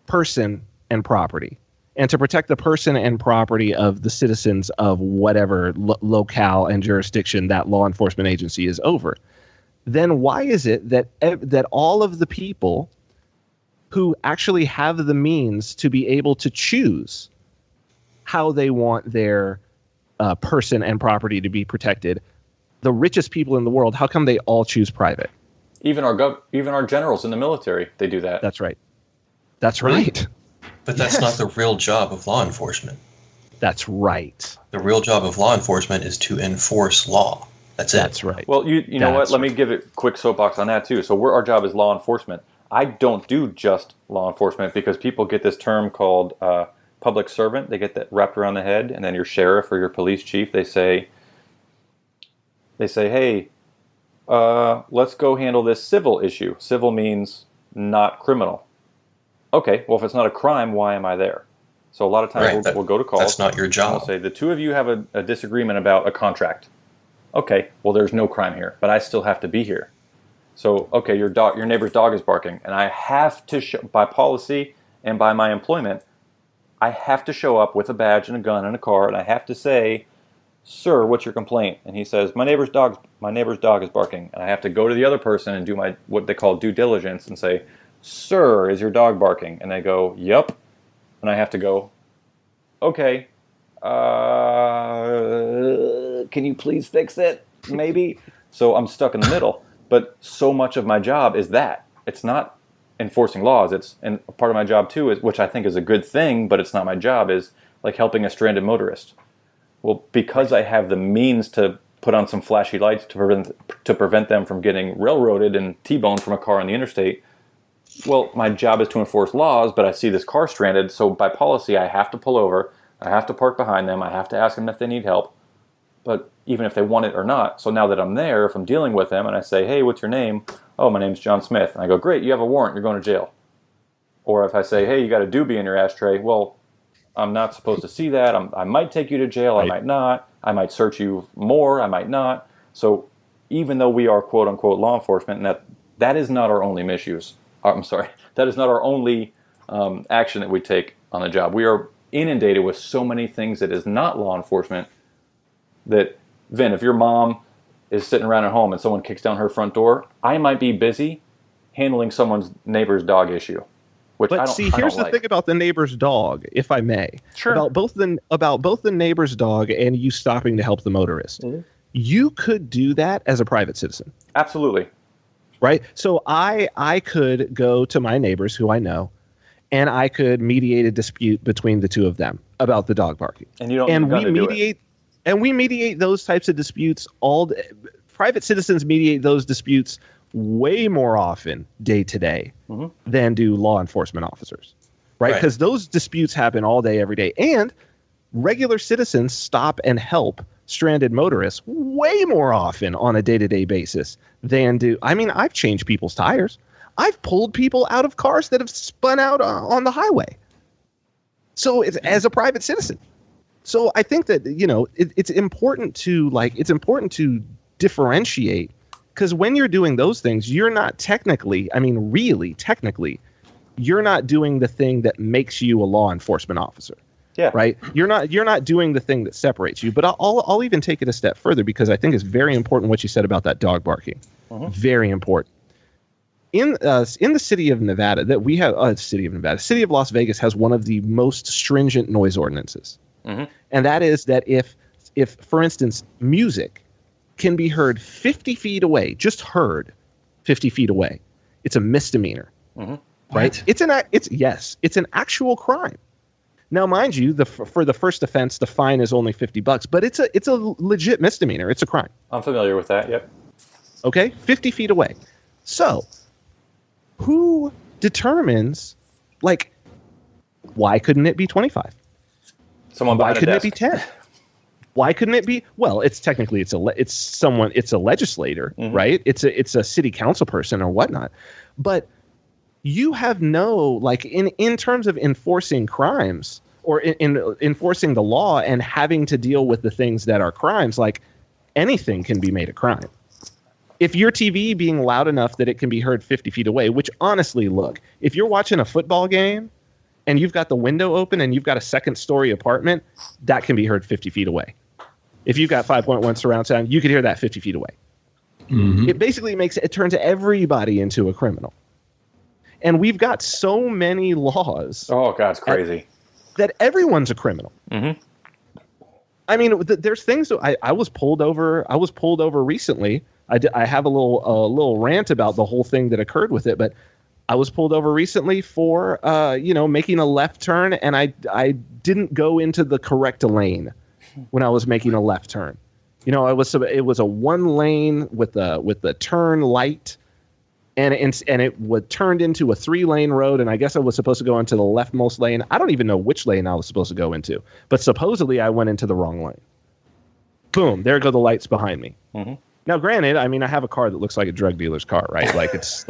person and property, and to protect the person and property of the citizens of whatever locale and jurisdiction that law enforcement agency is over, then why is it that all of the people who actually have the means to be able to choose how they want their person and property to be protected, the richest people in the world, how come they all choose private? Even our generals in the military, they do that. That's right. That's right. But that's not the real job of law enforcement. That's right. The real job of law enforcement is to enforce law. That's it. That's right. Well, you know what? Let me give a quick soapbox on that too. So our job is law enforcement. I don't do just law enforcement because people get this term called public servant. They get that wrapped around the head, and then your sheriff or your police chief, they say, hey, let's go handle this civil issue. Civil means not criminal. Okay, well, if it's not a crime, why am I there? So a lot of times we'll go to calls. That's not your job. I'll say, the two of you have a disagreement about a contract. Okay, well, there's no crime here, but I still have to be here. So, okay, your neighbor's dog is barking, and I have to, by policy and by my employment, I have to show up with a badge and a gun and a car, and I have to say, sir, what's your complaint? And he says, my neighbor's dog's my neighbor's dog is barking, and I have to go to the other person and do my what they call due diligence and say, sir, is your dog barking? And they go, yep. And I have to go, okay, can you please fix it? Maybe. So I'm stuck in the middle. But so much of my job is that. It's not enforcing laws. And part of my job too, is, which I think is a good thing, but it's not my job, is like helping a stranded motorist. Well, because I have the means to put on some flashy lights to prevent them from getting railroaded and T-boned from a car on the interstate, well, my job is to enforce laws, but I see this car stranded, so by policy I have to pull over, I have to park behind them, I have to ask them if they need help, but even if they want it or not. So now that I'm there, if I'm dealing with them and I say, hey, what's your name? Oh, my name's John Smith. And I go, great, you have a warrant, you're going to jail. Or if I say, hey, you got a doobie in your ashtray, well, I'm not supposed to see that. I might take you to jail, I might not. I might search you more, I might not. So even though we are quote-unquote law enforcement, and that is not our only misuse. That is not our only action that we take on the job. We are inundated with so many things that is not law enforcement that, Vin, if your mom is sitting around at home and someone kicks down her front door, I might be busy handling someone's neighbor's dog issue. Here's the thing about the neighbor's dog, if I may. Sure. About both the neighbor's dog and you stopping to help the motorist. Mm-hmm. You could do that as a private citizen. Absolutely. Right? So I could go to my neighbors who I know, and I could mediate a dispute between the two of them about the dog barking. And we mediate those types of disputes private citizens mediate those disputes way more often day to day than do law enforcement officers, right? Because those disputes happen all day, every day. And regular citizens stop and help stranded motorists way more often on a day-to-day basis than do. I mean, I've changed people's tires. I've pulled people out of cars that have spun out on the highway. So it's as a private citizen. So I think that, it's important to differentiate. Because when you're doing those things, you're not technically, you're not doing the thing that makes you a law enforcement officer. Yeah. Right. You're not doing the thing that separates you. But I'll even take it a step further, because I think it's very important what you said about that dog barking. Very important. In the city of Nevada that we have, city of Las Vegas has one of the most stringent noise ordinances. And that is that if for instance, music can be heard 50 feet away, just heard 50 feet away, it's a misdemeanor, right? It's an actual crime. Now, mind you, for the first offense, the fine is only $50, but it's a legit misdemeanor. It's a crime. I'm familiar with that. Yep. Okay, 50 feet away. So, who determines, why couldn't it be 25? Why couldn't it be 10? Why couldn't it be? Well, it's a legislator, right? It's a city council person or whatnot. But you have in terms of enforcing crimes or in enforcing the law and having to deal with the things that are crimes, anything can be made a crime. If your TV being loud enough that it can be heard 50 feet away, which honestly, look, if you're watching a football game and you've got the window open and you've got a second-story apartment, that can be heard 50 feet away. If you've got 5.1 surround sound, you could hear that 50 feet away. It basically turns everybody into a criminal. And we've got so many laws. Oh, God, it's crazy. That everyone's a criminal. I mean, there's things that I was pulled over. I was pulled over recently. I have a little rant about the whole thing that occurred with it, but I was pulled over recently for making a left turn, and I didn't go into the correct lane when I was making a left turn. It was a one lane with the turn light, and it turned into a 3-lane road, and I guess I was supposed to go into the leftmost lane. I don't even know which lane I was supposed to go into, but supposedly I went into the wrong lane. Boom! There go the lights behind me. Now, granted, I have a car that looks like a drug dealer's car, right? It's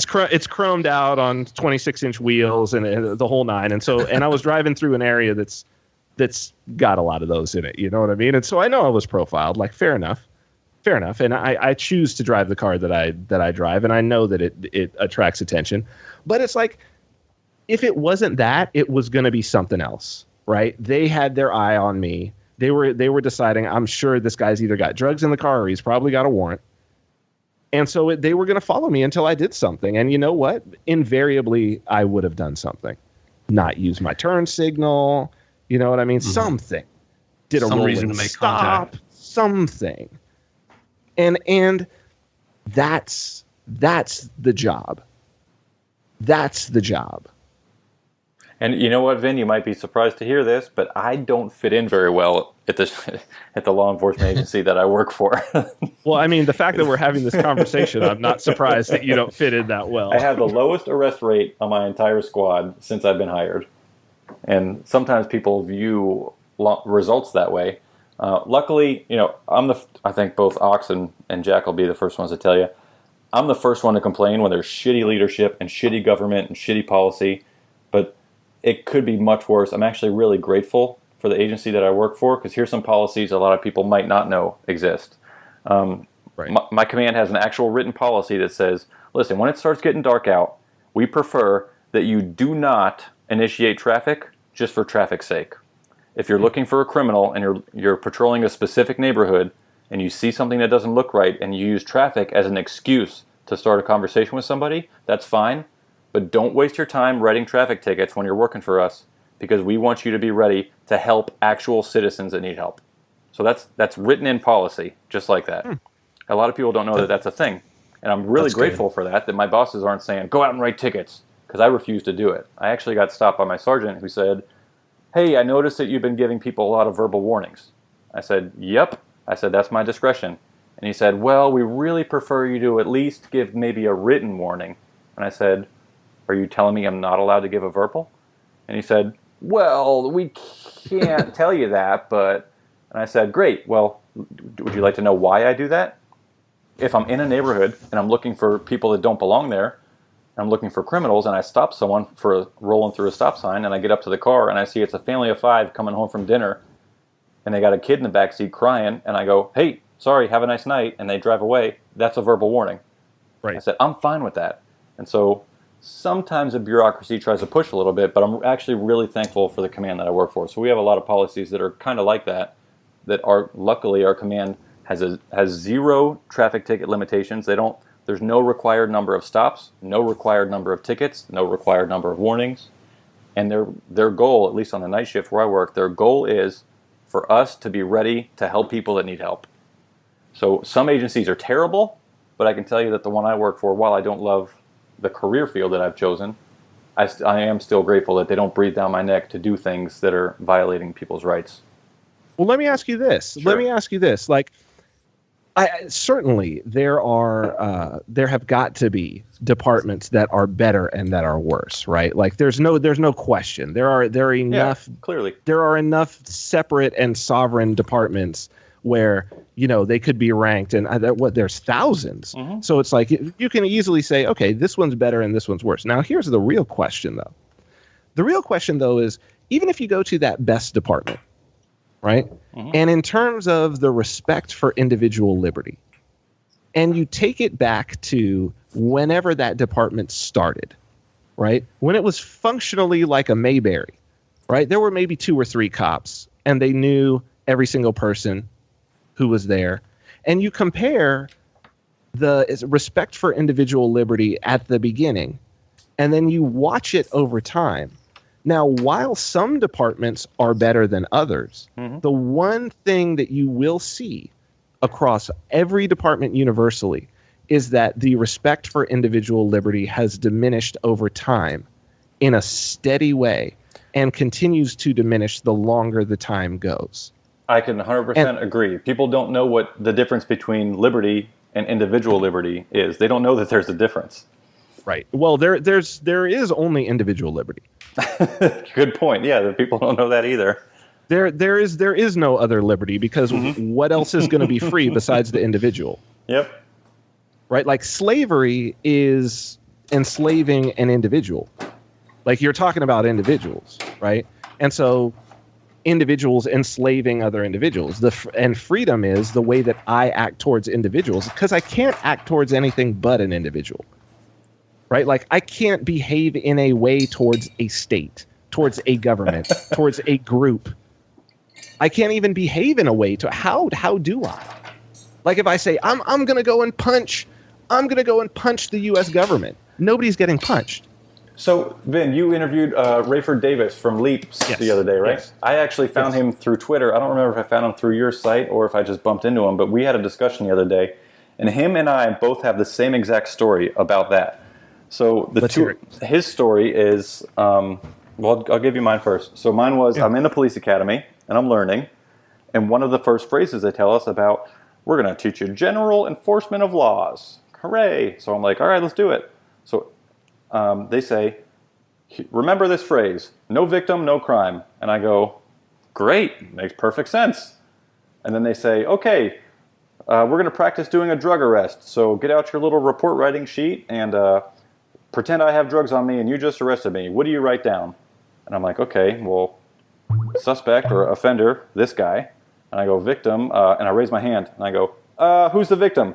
chromed out on 26-inch wheels and the whole nine. And I was driving through an area that's got a lot of those in it. You know what I mean? And so I know I was profiled. Fair enough. And I choose to drive the car that I drive, and I know that it attracts attention. But it's if it wasn't that, it was going to be something else, right? They had their eye on me They were deciding, I'm sure this guy's either got drugs in the car or he's probably got a warrant. And so they were going to follow me until I did something. And you know what? Invariably, I would have done something. Not use my turn signal. You know what I mean? Mm-hmm. Something. Did some reason to make stop, contact. Something. And that's the job. That's the job. And you know what, Vin? You might be surprised to hear this, but I don't fit in very well at the law enforcement agency that I work for. Well, I mean, the fact that we're having this conversation, I'm not surprised that you don't fit in that well. I have the lowest arrest rate on my entire squad since I've been hired. And sometimes people view results that way. Luckily, I think both Ox and Jack will be the first ones to tell you, I'm the first one to complain when there's shitty leadership and shitty government and shitty policy, but it could be much worse. I'm actually really grateful for the agency that I work for, because here's some policies a lot of people might not know exist. Right. My command has an actual written policy that says, listen, when it starts getting dark out, we prefer that you do not initiate traffic just for traffic's sake. If you're looking for a criminal and you're patrolling a specific neighborhood and you see something that doesn't look right and you use traffic as an excuse to start a conversation with somebody, that's fine. But don't waste your time writing traffic tickets when you're working for us, because we want you to be ready to help actual citizens that need help. So that's written in policy, just like that. A lot of people don't know that that's a thing. And I'm really grateful for that my bosses aren't saying, go out and write tickets, because I refuse to do it. I actually got stopped by my sergeant who said, hey, I noticed that you've been giving people a lot of verbal warnings. I said, yep. I said, that's my discretion. And he said, well, we really prefer you to at least give maybe a written warning. And I said, are you telling me I'm not allowed to give a verbal? And he said, well, we can't tell you that, but... And I said, great, well, would you like to know why I do that? If I'm in a neighborhood and I'm looking for people that don't belong there, and I'm looking for criminals, and I stop someone for rolling through a stop sign, and I get up to the car, and I see it's a family of 5 coming home from dinner, and they got a kid in the backseat crying, and I go, hey, sorry, have a nice night, and they drive away, that's a verbal warning. Right. I said, I'm fine with that. And so sometimes the bureaucracy tries to push a little bit, but I'm actually really thankful for the command that I work for. So we have a lot of policies that are kind of like that are, luckily, our command has 0 traffic ticket limitations. There's no required number of stops, no required number of tickets, no required number of warnings. And their goal, at least on the night shift where I work, their goal is for us to be ready to help people that need help. So some agencies are terrible, but I can tell you that the one I work for, while I don't love the career field that I've chosen, I am still grateful that they don't breathe down my neck to do things that are violating people's rights. Well, let me ask you this. Sure. Like, certainly there have got to be departments that are better and that are worse, right? Like there's no question. There are enough clearly. There are enough separate and sovereign departments where, they could be ranked, and there's thousands. Mm-hmm. So it's like you can easily say, okay, this one's better and this one's worse. Now here's the real question though. The real question though is, even if you go to that best department, right? Mm-hmm. And in terms of the respect for individual liberty, and you take it back to whenever that department started, right? When it was functionally like a Mayberry, right? There were maybe 2 or 3 cops, and they knew every single person who was there. And you compare the respect for individual liberty at the beginning, and then you watch it over time. Now, while some departments are better than others, mm-hmm. the one thing that you will see across every department universally is that the respect for individual liberty has diminished over time in a steady way and continues to diminish the longer the time goes. I can 100% agree. People don't know what the difference between liberty and individual liberty is. They don't know that there's a difference. Right. Well, there is only individual liberty. Good point. Yeah, the people don't know that either. There is no other liberty, because mm-hmm. what else is going to be free besides the individual? Yep. Right? Like slavery is enslaving an individual. Like you're talking about individuals, right? And so individuals enslaving other individuals. And freedom is the way that I act towards individuals, because I can't act towards anything but an individual. Right? Like I can't behave in a way towards a state, towards a government, towards a group I can't even behave in a way to how do I? Like if I say I'm going to go and punch the U.S. government, nobody's getting punched. So, Vin, you interviewed Rayford Davis from Leaps the other day, right? Yes. I actually found him through Twitter. I don't remember if I found him through your site or if I just bumped into him, but we had a discussion the other day, and him and I both have the same exact story about that. So, his story is, well, I'll give you mine first. So, mine was, I'm in the police academy, and I'm learning, and one of the first phrases they tell us about, we're going to teach you general enforcement of laws. Hooray! So, I'm like, all right, let's do it. So, they say, remember this phrase, no victim, no crime. And I go, great, makes perfect sense. And then they say, okay, we're going to practice doing a drug arrest. So get out your little report writing sheet and pretend I have drugs on me and you just arrested me. What do you write down? And I'm like, okay, well, suspect or offender, this guy. And I go, victim, and I raise my hand. And I go, who's the victim?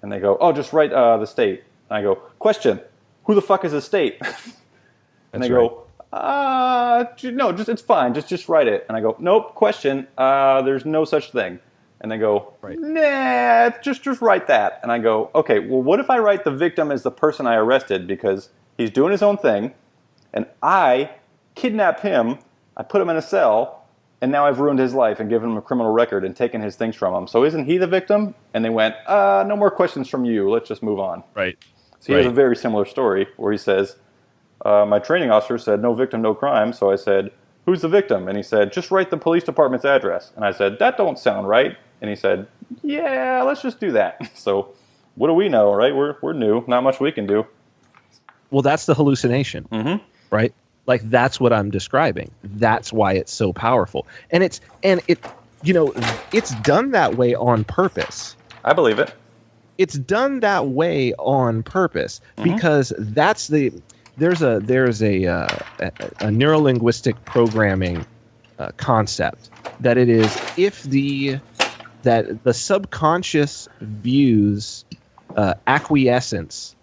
And they go, oh, just write the state. And I go, question. Who the fuck is the state? And they go, no, just it's fine. Just write it. And I go, nope, question. There's no such thing. And they go, nah, just write that. And I go, okay, well, what if I write the victim as the person I arrested because he's doing his own thing, and I kidnap him, I put him in a cell, and now I've ruined his life and given him a criminal record and taken his things from him. So isn't he the victim? And they went, no more questions from you. Let's just move on. Right. So he has a very similar story where he says, my training officer said, no victim, no crime. So I said, who's the victim? And he said, just write the police department's address. And I said, that don't sound right. And he said, yeah, let's just do that. So what do we know, right? We're new. Not much we can do. Well, that's the hallucination, right? Like that's what I'm describing. That's why it's so powerful. And it's done that way on purpose. I believe it. It's done that way on purpose because there's a neurolinguistic programming concept that it is that the subconscious views acquiescence,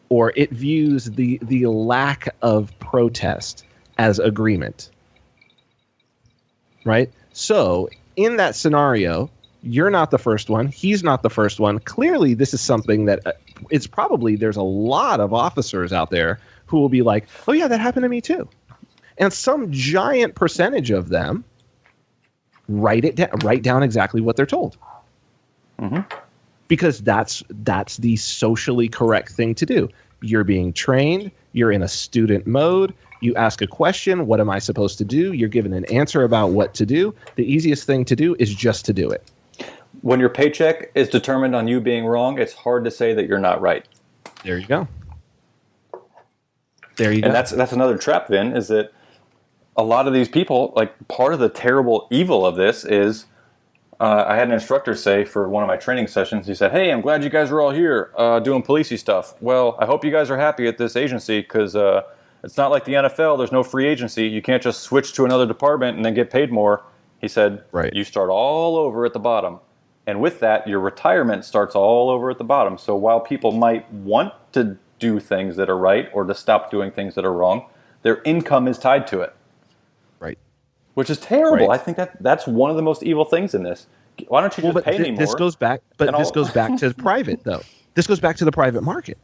or it views the lack of protest as agreement, right? So in that scenario, you're not the first one. He's not the first one. Clearly, this is something that it's probably there's a lot of officers out there who will be like, oh, yeah, that happened to me, too. And some giant percentage of them write down exactly what they're told. Because that's the socially correct thing to do. You're being trained. You're in a student mode. You ask a question. What am I supposed to do? You're given an answer about what to do. The easiest thing to do is just to do it. When your paycheck is determined on you being wrong, it's hard to say that you're not right. There you go. There you go. And that's another trap, Vin, is that a lot of these people, like part of the terrible evil of this is, I had an instructor say for one of my training sessions, he said, hey, I'm glad you guys are all here doing policey stuff. Well, I hope you guys are happy at this agency because it's not like the NFL. There's no free agency. You can't just switch to another department and then get paid more. He said, you start all over at the bottom. And with that, your retirement starts all over at the bottom. So while people might want to do things that are right or to stop doing things that are wrong, their income is tied to it. Right. Which is terrible. I think that's one of the most evil things in this. Why don't you just pay me more? This goes back to private, though. This goes back to the private market.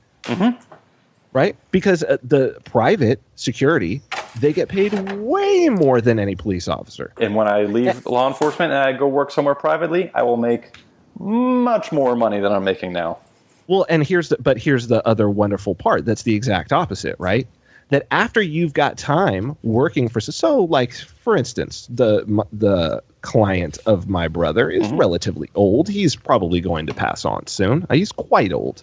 Right? Because the private security, they get paid way more than any police officer. And when I leave law enforcement and I go work somewhere privately, I will make much more money than I'm making now. Well, and here's the other wonderful part. That's the exact opposite, right? That after you've got time working for instance, the client of my brother is relatively old. He's probably going to pass on soon. He's quite old.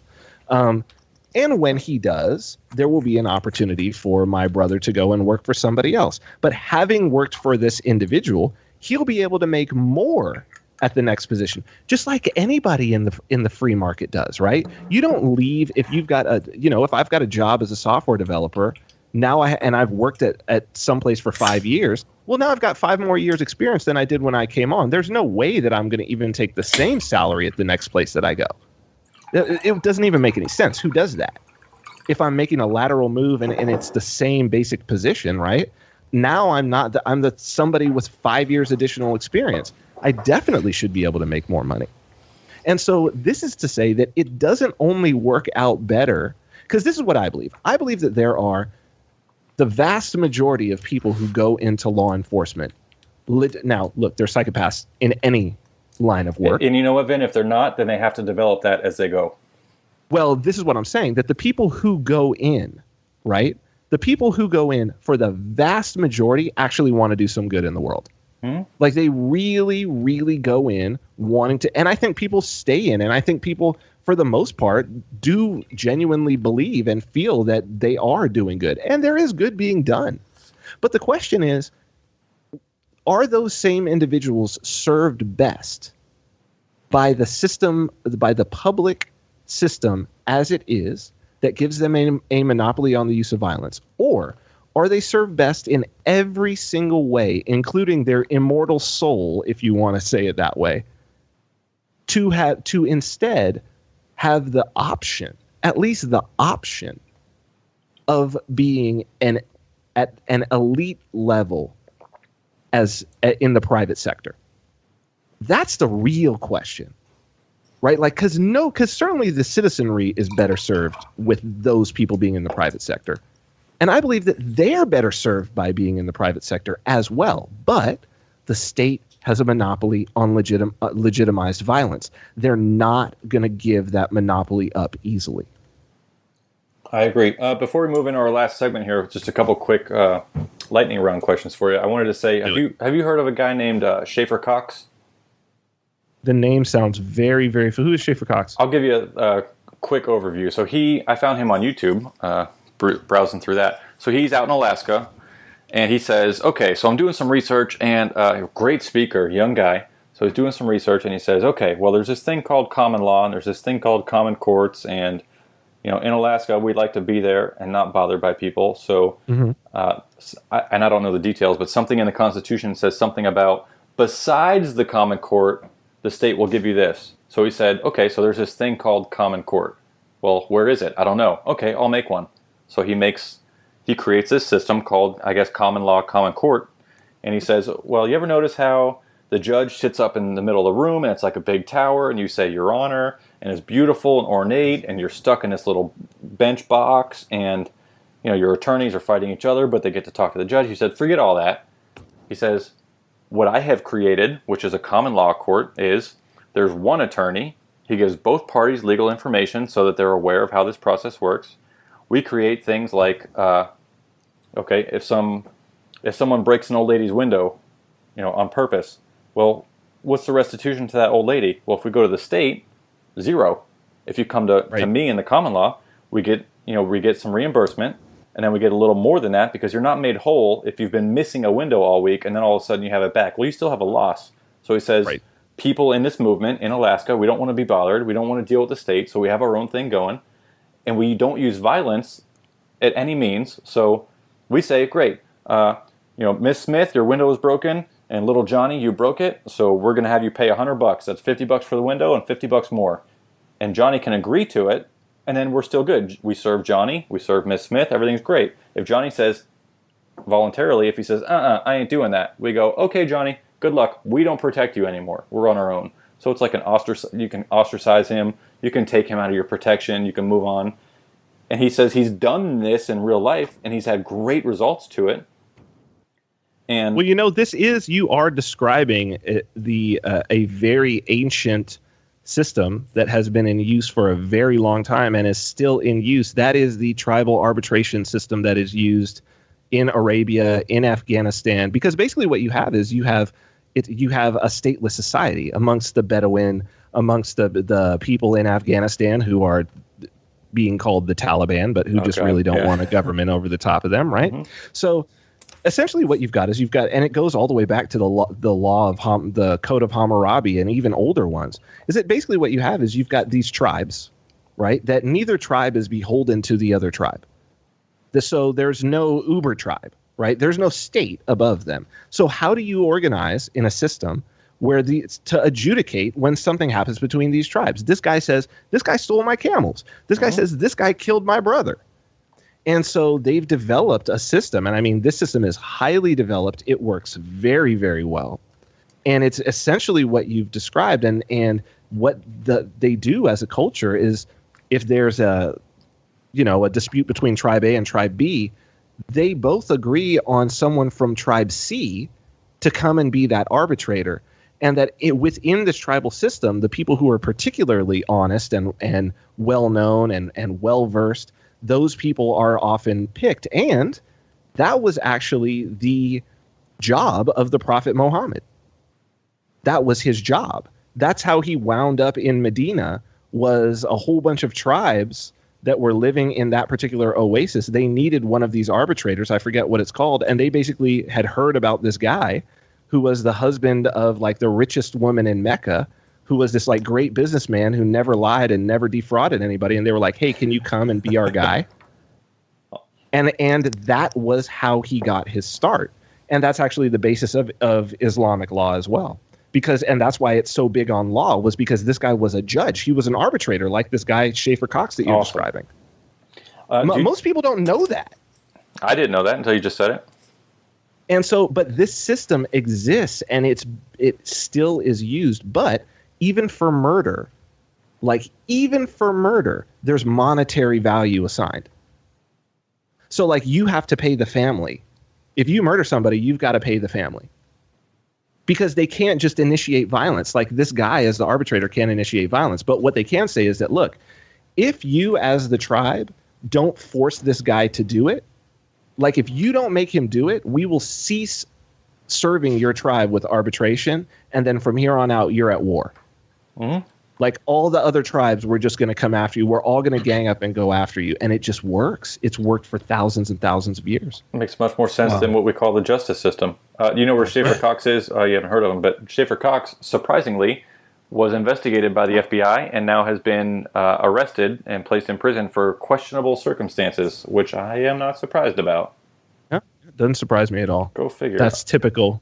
And when he does, there will be an opportunity for my brother to go and work for somebody else. But having worked for this individual, he'll be able to make more at the next position, just like anybody in the free market does, right? You don't leave if you've got if I've got a job as a software developer now, I've worked at some place for 5 years. Well, now I've got 5 more years experience than I did when I came on. There's no way that I'm going to even take the same salary at the next place that I go. It doesn't even make any sense. Who does that? If I'm making a lateral move and it's the same basic position, right? now I'm the somebody with 5 years additional experience. I definitely should be able to make more money. And so this is to say that it doesn't only work out better, because this is what I believe. I believe that there are the vast majority of people who go into law enforcement. Now, look, they're psychopaths in any line of work. And you know what, Vin? If they're not, then they have to develop that as they go. Well, this is what I'm saying, that the people who go in, right? The people who go in, for the vast majority, actually want to do some good in the world. Like, they really, really go in wanting to, and I think people stay in, and I think people, for the most part, do genuinely believe and feel that they are doing good, and there is good being done. But the question is, are those same individuals served best by the system, by the public system as it is, that gives them a monopoly on the use of violence? Or are they served best in every single way, including their immortal soul, if you want to say it that way, to instead have the option, at least the option, of being at an elite level in the private sector? That's the real question, right? Like, because certainly the citizenry is better served with those people being in the private sector. And I believe that they're better served by being in the private sector as well. But the state has a monopoly on legitimized violence. They're not going to give that monopoly up easily. I agree. Before we move into our last segment here, just a couple quick lightning round questions for you. I wanted to say, have you heard of a guy named Schaefer Cox? The name sounds very, very... Who is Schaefer Cox? I'll give you a quick overview. So I found him on YouTube, browsing through that. So he's out in Alaska, and he says, okay, so I'm doing some research, and a great speaker, young guy. So he's doing some research, and he says, okay, well, there's this thing called common law, and there's this thing called common courts, and in Alaska, we'd like to be there and not bothered by people. So, and I don't know the details, but something in the Constitution says something about, besides the common court, the state will give you this. So he said, okay, so there's this thing called common court. Well, where is it? I don't know. Okay, I'll make one. So he creates this system called, I guess, common law, common court. And he says, well, you ever notice how the judge sits up in the middle of the room and it's like a big tower and you say, Your Honor, and it's beautiful and ornate and you're stuck in this little bench box and, your attorneys are fighting each other, but they get to talk to the judge. He said, forget all that. He says, what I have created, which is a common law court, is there's one attorney. He gives both parties legal information so that they're aware of how this process works. We create things like, if someone breaks an old lady's window, on purpose, well, what's the restitution to that old lady? Well, if we go to the state, zero. If you come to me in the common law, we get some reimbursement, and then we get a little more than that because you're not made whole if you've been missing a window all week and then all of a sudden you have it back. Well, you still have a loss. So he says, people in this movement in Alaska, we don't want to be bothered. We don't want to deal with the state, so we have our own thing going. And we don't use violence at any means. So we say, great, Miss Smith, your window is broken, and little Johnny, you broke it, so we're going to have you pay $100. That's $50 for the window and $50 more. And Johnny can agree to it, and then we're still good. We serve Johnny, we serve Miss Smith, everything's great. If Johnny says voluntarily, if he says, I ain't doing that, we go, okay, Johnny, good luck. We don't protect you anymore. We're on our own. So it's like you can ostracize him, you can take him out of your protection, you can move on. And he says he's done this in real life, and he's had great results to it. And well, you are describing a very ancient system that has been in use for a very long time and is still in use. That is the tribal arbitration system that is used in Arabia, in Afghanistan, because basically what you have is you have a stateless society amongst the Bedouin, amongst the people in Afghanistan who are being called the Taliban, but who just really don't want a government over the top of them, right? Mm-hmm. So essentially what you've got, and it goes all the way back to the law of the Code of Hammurabi and even older ones, is that basically what you have is you've got these tribes, right, that neither tribe is beholden to the other tribe. So there's no uber tribe, right? There's no state above them. So how do you organize in a system where to adjudicate when something happens between these tribes? This guy says, this guy stole my camels. This guy says, this guy killed my brother. And so they've developed a system. And I mean, this system is highly developed. It works very, very well. And it's essentially what you've described. And what they do as a culture is, if there's a dispute between tribe A and tribe B, they both agree on someone from tribe C to come and be that arbitrator. And that within this tribal system, the people who are particularly honest and well-known and well-versed, those people are often picked. And that was actually the job of the Prophet Muhammad. That was his job. That's how he wound up in Medina, was a whole bunch of tribes that were living in that particular oasis. They needed one of these arbitrators. I forget what it's called. And they basically had heard about this guy who was the husband of like the richest woman in Mecca, who was this like great businessman who never lied and never defrauded anybody. And they were like, hey, can you come and be our guy? And that was how he got his start. And that's actually the basis of Islamic law as well. And that's why it's so big on law, was because this guy was a judge. He was an arbitrator, like this guy, Schaefer Cox, that you're describing. Most people don't know that. I didn't know that until you just said it. And so, but this system exists, and it still is used. But even for murder, there's monetary value assigned. So like, you have to pay the family. If you murder somebody, you've got to pay the family. Because they can't just initiate violence. Like, this guy as the arbitrator can't initiate violence. But what they can say is that, look, if you as the tribe don't force this guy to do it, like if you don't make him do it, we will cease serving your tribe with arbitration. And then from here on out, you're at war. Mm-hmm. Like, all the other tribes, we're just going to come after you. We're all going to gang up and go after you. And it just works. It's worked for thousands and thousands of years. It makes much more sense than what we call the justice system. You know where Schaefer Cox is? You haven't heard of him, but Schaefer Cox, surprisingly, was investigated by the FBI and now has been arrested and placed in prison for questionable circumstances, which I am not surprised about. Yeah, it doesn't surprise me at all. Go figure. That's typical.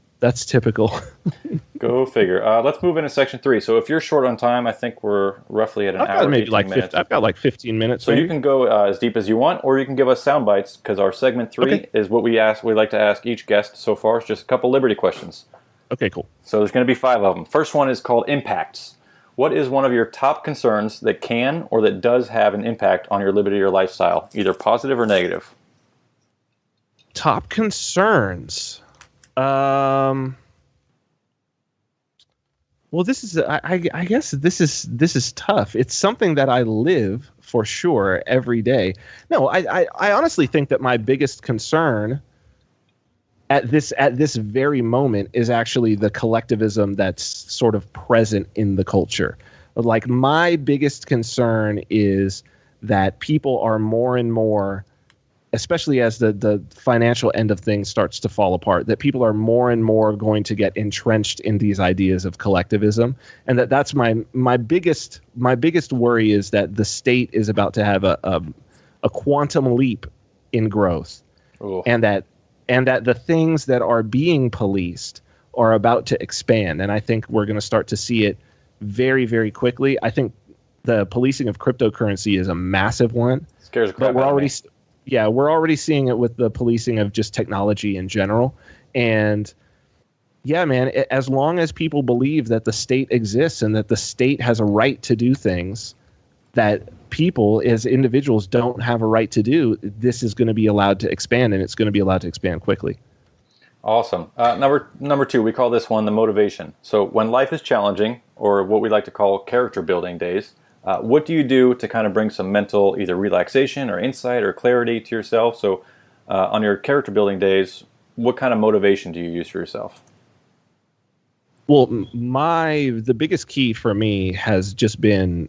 Go figure. Let's move into section 3. So if you're short on time, I think we're roughly at an hour. Maybe like 50, I've got like 15 minutes. So maybe. You can go as deep as you want, or you can give us sound bites, because our segment 3 is what we like to ask each guest so far. It's just a couple Liberty questions. Okay, cool. So there's going to be 5 of them. First one is called impacts. What is one of your top concerns that can or that does have an impact on your liberty or lifestyle, either positive or negative? Top concerns. Well, this is, I guess this is tough. It's something that I live for sure every day. No, I honestly think that my biggest concern at this very moment is actually the collectivism that's sort of present in the culture. Like, my biggest concern is that people are more and more, especially as the financial end of things starts to fall apart, that people are more and more going to get entrenched in these ideas of collectivism. And that's my biggest worry, is that the state is about to have a quantum leap in growth. Ooh. And that the things that are being policed are about to expand. And I think we're going to start to see it very, very quickly. I think the policing of cryptocurrency is a massive one. Scares the crap out of me. Yeah, we're already seeing it with the policing of just technology in general. And yeah, man, as long as people believe that the state exists and that the state has a right to do things that people as individuals don't have a right to do, this is going to be allowed to expand, and it's going to be allowed to expand quickly. Awesome. Number 2, we call this one the motivation. So when life is challenging, or what we like to call character building days, what do you do to kind of bring some mental either relaxation or insight or clarity to yourself? So on your character building days, what kind of motivation do you use for yourself? Well, the biggest key for me has just been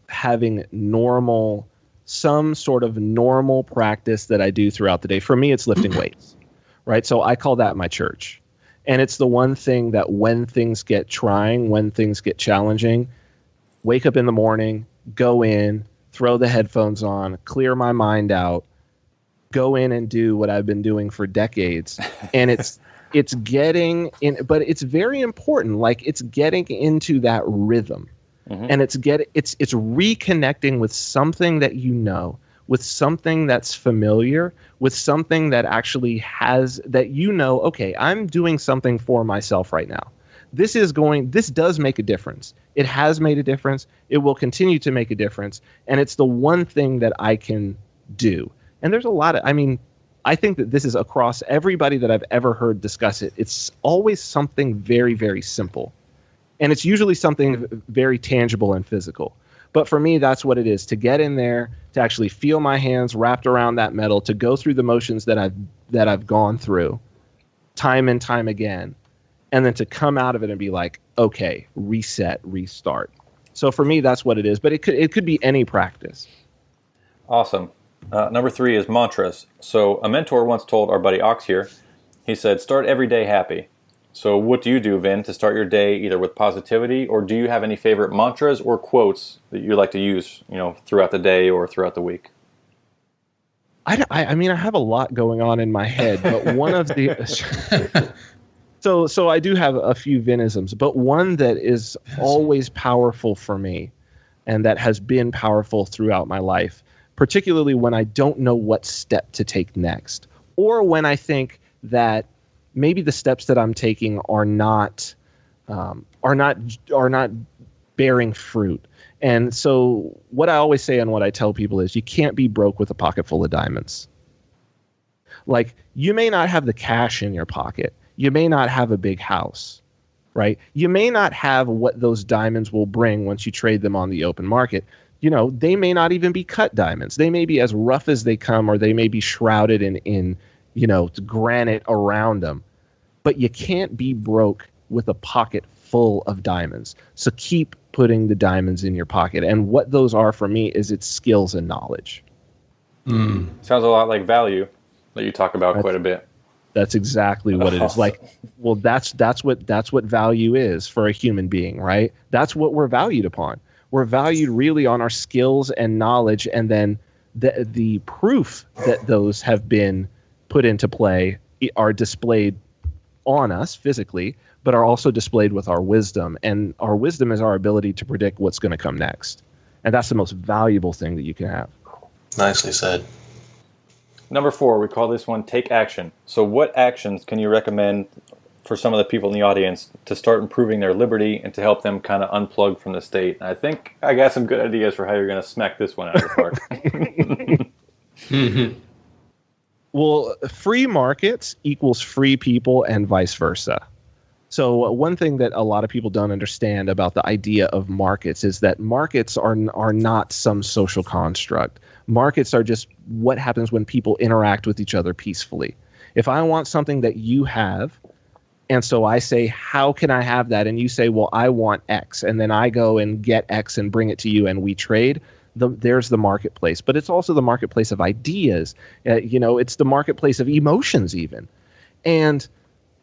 having some sort of normal practice that I do throughout the day. For me, it's lifting weights, right? So I call that my church. And it's the one thing that when things get trying, when things get challenging, wake up in the morning, go in, throw the headphones on, clear my mind out, go in and do what I've been doing for decades. And it's getting in, but it's very important. Like, it's getting into that rhythm. Mm-hmm. And it's reconnecting with something that you know, with something that's familiar, with something that actually has, that okay, I'm doing something for myself right now. This does make a difference. It has made a difference. It will continue to make a difference. And it's the one thing that I can do. And there's a lot of, I think that this is across everybody that I've ever heard discuss it. It's always something very, very simple. And it's usually something very tangible and physical. But for me, that's what it is, to get in there, to actually feel my hands wrapped around that metal, to go through the motions that I've gone through time and time again, and then to come out of it and be like, okay, reset, restart. So for me, that's what it is. But it could be any practice. Awesome. Number 3 is mantras. So a mentor once told our buddy Ox here, he said, start every day happy. So what do you do, Vin, to start your day either with positivity, or do you have any favorite mantras or quotes that you like to use, throughout the day or throughout the week? I have a lot going on in my head, but one of the so I do have a few Vinisms, but one that is always powerful for me, and that has been powerful throughout my life, particularly when I don't know what step to take next, or when I think that maybe the steps that I'm taking are not bearing fruit. And so what I always say and what I tell people is, you can't be broke with a pocket full of diamonds. Like, you may not have the cash in your pocket. You may not have a big house, right? You may not have what those diamonds will bring once you trade them on the open market. They may not even be cut diamonds. They may be as rough as they come, or they may be shrouded in granite around them. But you can't be broke with a pocket full of diamonds. So keep putting the diamonds in your pocket. And what those are for me is it's skills and knowledge. Sounds a lot like value that you talk about quite a bit. That's exactly what it is. Like, well, that's what value is for a human being, right? That's what we're valued upon. We're valued really on our skills and knowledge, and then the proof that those have been put into play are displayed on us physically, but are also displayed with our wisdom. And our wisdom is our ability to predict what's going to come next. And that's the most valuable thing that you can have. Nicely said. Number 4, we call this one Take Action. So what actions can you recommend for some of the people in the audience to start improving their liberty and to help them kind of unplug from the state? And I think I got some good ideas for how you're going to smack this one out of the park. Well, free markets equals free people and vice versa. So one thing that a lot of people don't understand about the idea of markets is that markets are not some social construct. Markets are just what happens when people interact with each other peacefully. If I want something that you have, and so I say, how can I have that? And you say, well, I want X. And then I go and get X and bring it to you and we trade. There's the marketplace. But it's also the marketplace of ideas. It's the marketplace of emotions even. And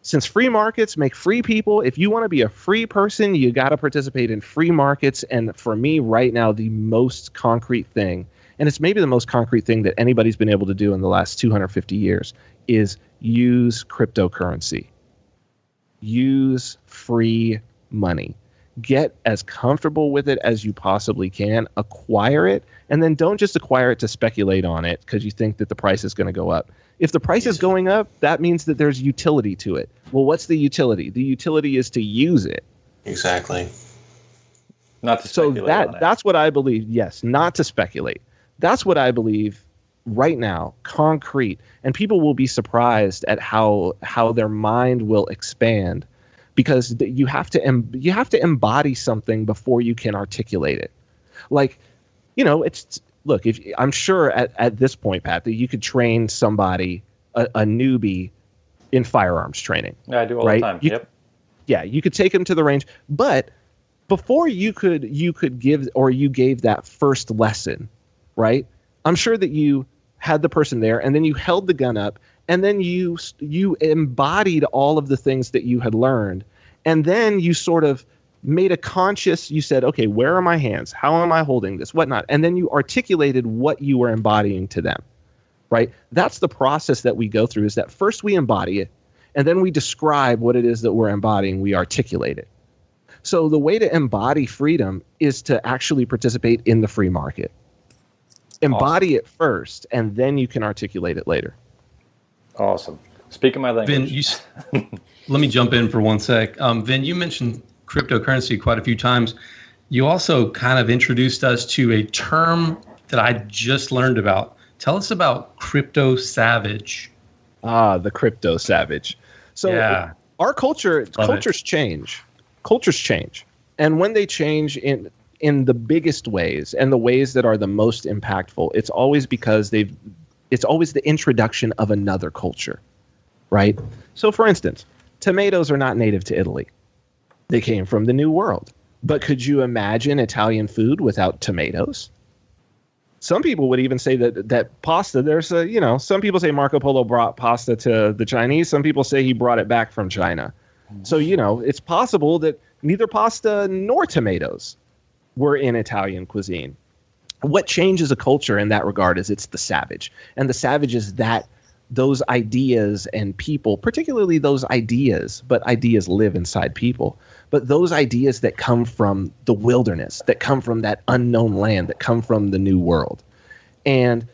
since free markets make free people, if you want to be a free person, you got to participate in free markets. And for me right now, the most concrete thing, and it's maybe the most concrete thing that anybody's been able to do in the last 250 years, is use cryptocurrency. Use free money. Get as comfortable with it as you possibly can. Acquire it, and then don't just acquire it to speculate on it because you think that the price is going to go up. If the price is going up, that means that there's utility to it. Well, what's the utility? The utility is to use it. Exactly. Not to speculate on it. That's what I believe. Yes, not to speculate. That's what I believe right now, concrete. And people will be surprised at how their mind will expand, because you have to embody something before you can articulate it. Like, look, I'm sure at this point, Pat, that you could train somebody, a newbie, in firearms training. Yeah, I do all the time. Yep. Yeah, you could take them to the range, but before you could give, or you gave that first lesson, right? I'm sure that you had the person there, and then you held the gun up, and then you embodied all of the things that you had learned, and then you sort of made a conscious, you said, okay, where are my hands? How am I holding this? Whatnot. And then you articulated what you were embodying to them, right? That's the process that we go through, is that first we embody it, and then we describe what it is that we're embodying. We articulate it. So the way to embody freedom is to actually participate in the free market. Embody it first, and then you can articulate it later. Awesome. Speaking my language. Vin, let me jump in for one sec. Vin, you mentioned cryptocurrency quite a few times. You also kind of introduced us to a term that I just learned about. Tell us about crypto savage. The crypto savage. So our cultures change. Cultures change. And when they change in the biggest ways and the ways that are the most impactful, it's always because it's always the introduction of another culture, right? So for instance, tomatoes are not native to Italy. They came from the New World. But could you imagine Italian food without tomatoes? Some people would even say that pasta, some people say Marco Polo brought pasta to the Chinese. Some people say he brought it back from China. So, it's possible that neither pasta nor tomatoes were in Italian cuisine. What changes a culture in that regard is it's the savage. And the savage is those ideas and people, particularly those ideas, but ideas live inside people. But those ideas that come from the wilderness, that come from that unknown land, that come from the new world. And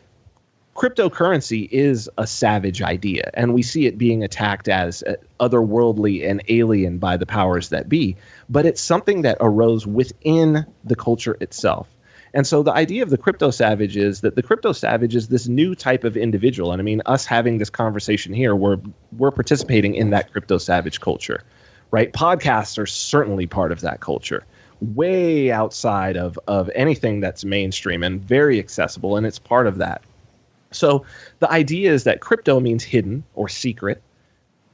cryptocurrency is a savage idea, and we see it being attacked as otherworldly and alien by the powers that be. But it's something that arose within the culture itself. And so the idea of the crypto savage is that the crypto savage is this new type of individual. And I mean, us having this conversation here, we're participating in that crypto savage culture, right? Podcasts are certainly part of that culture, way outside of anything that's mainstream and very accessible. And it's part of that. So the idea is that crypto means hidden or secret.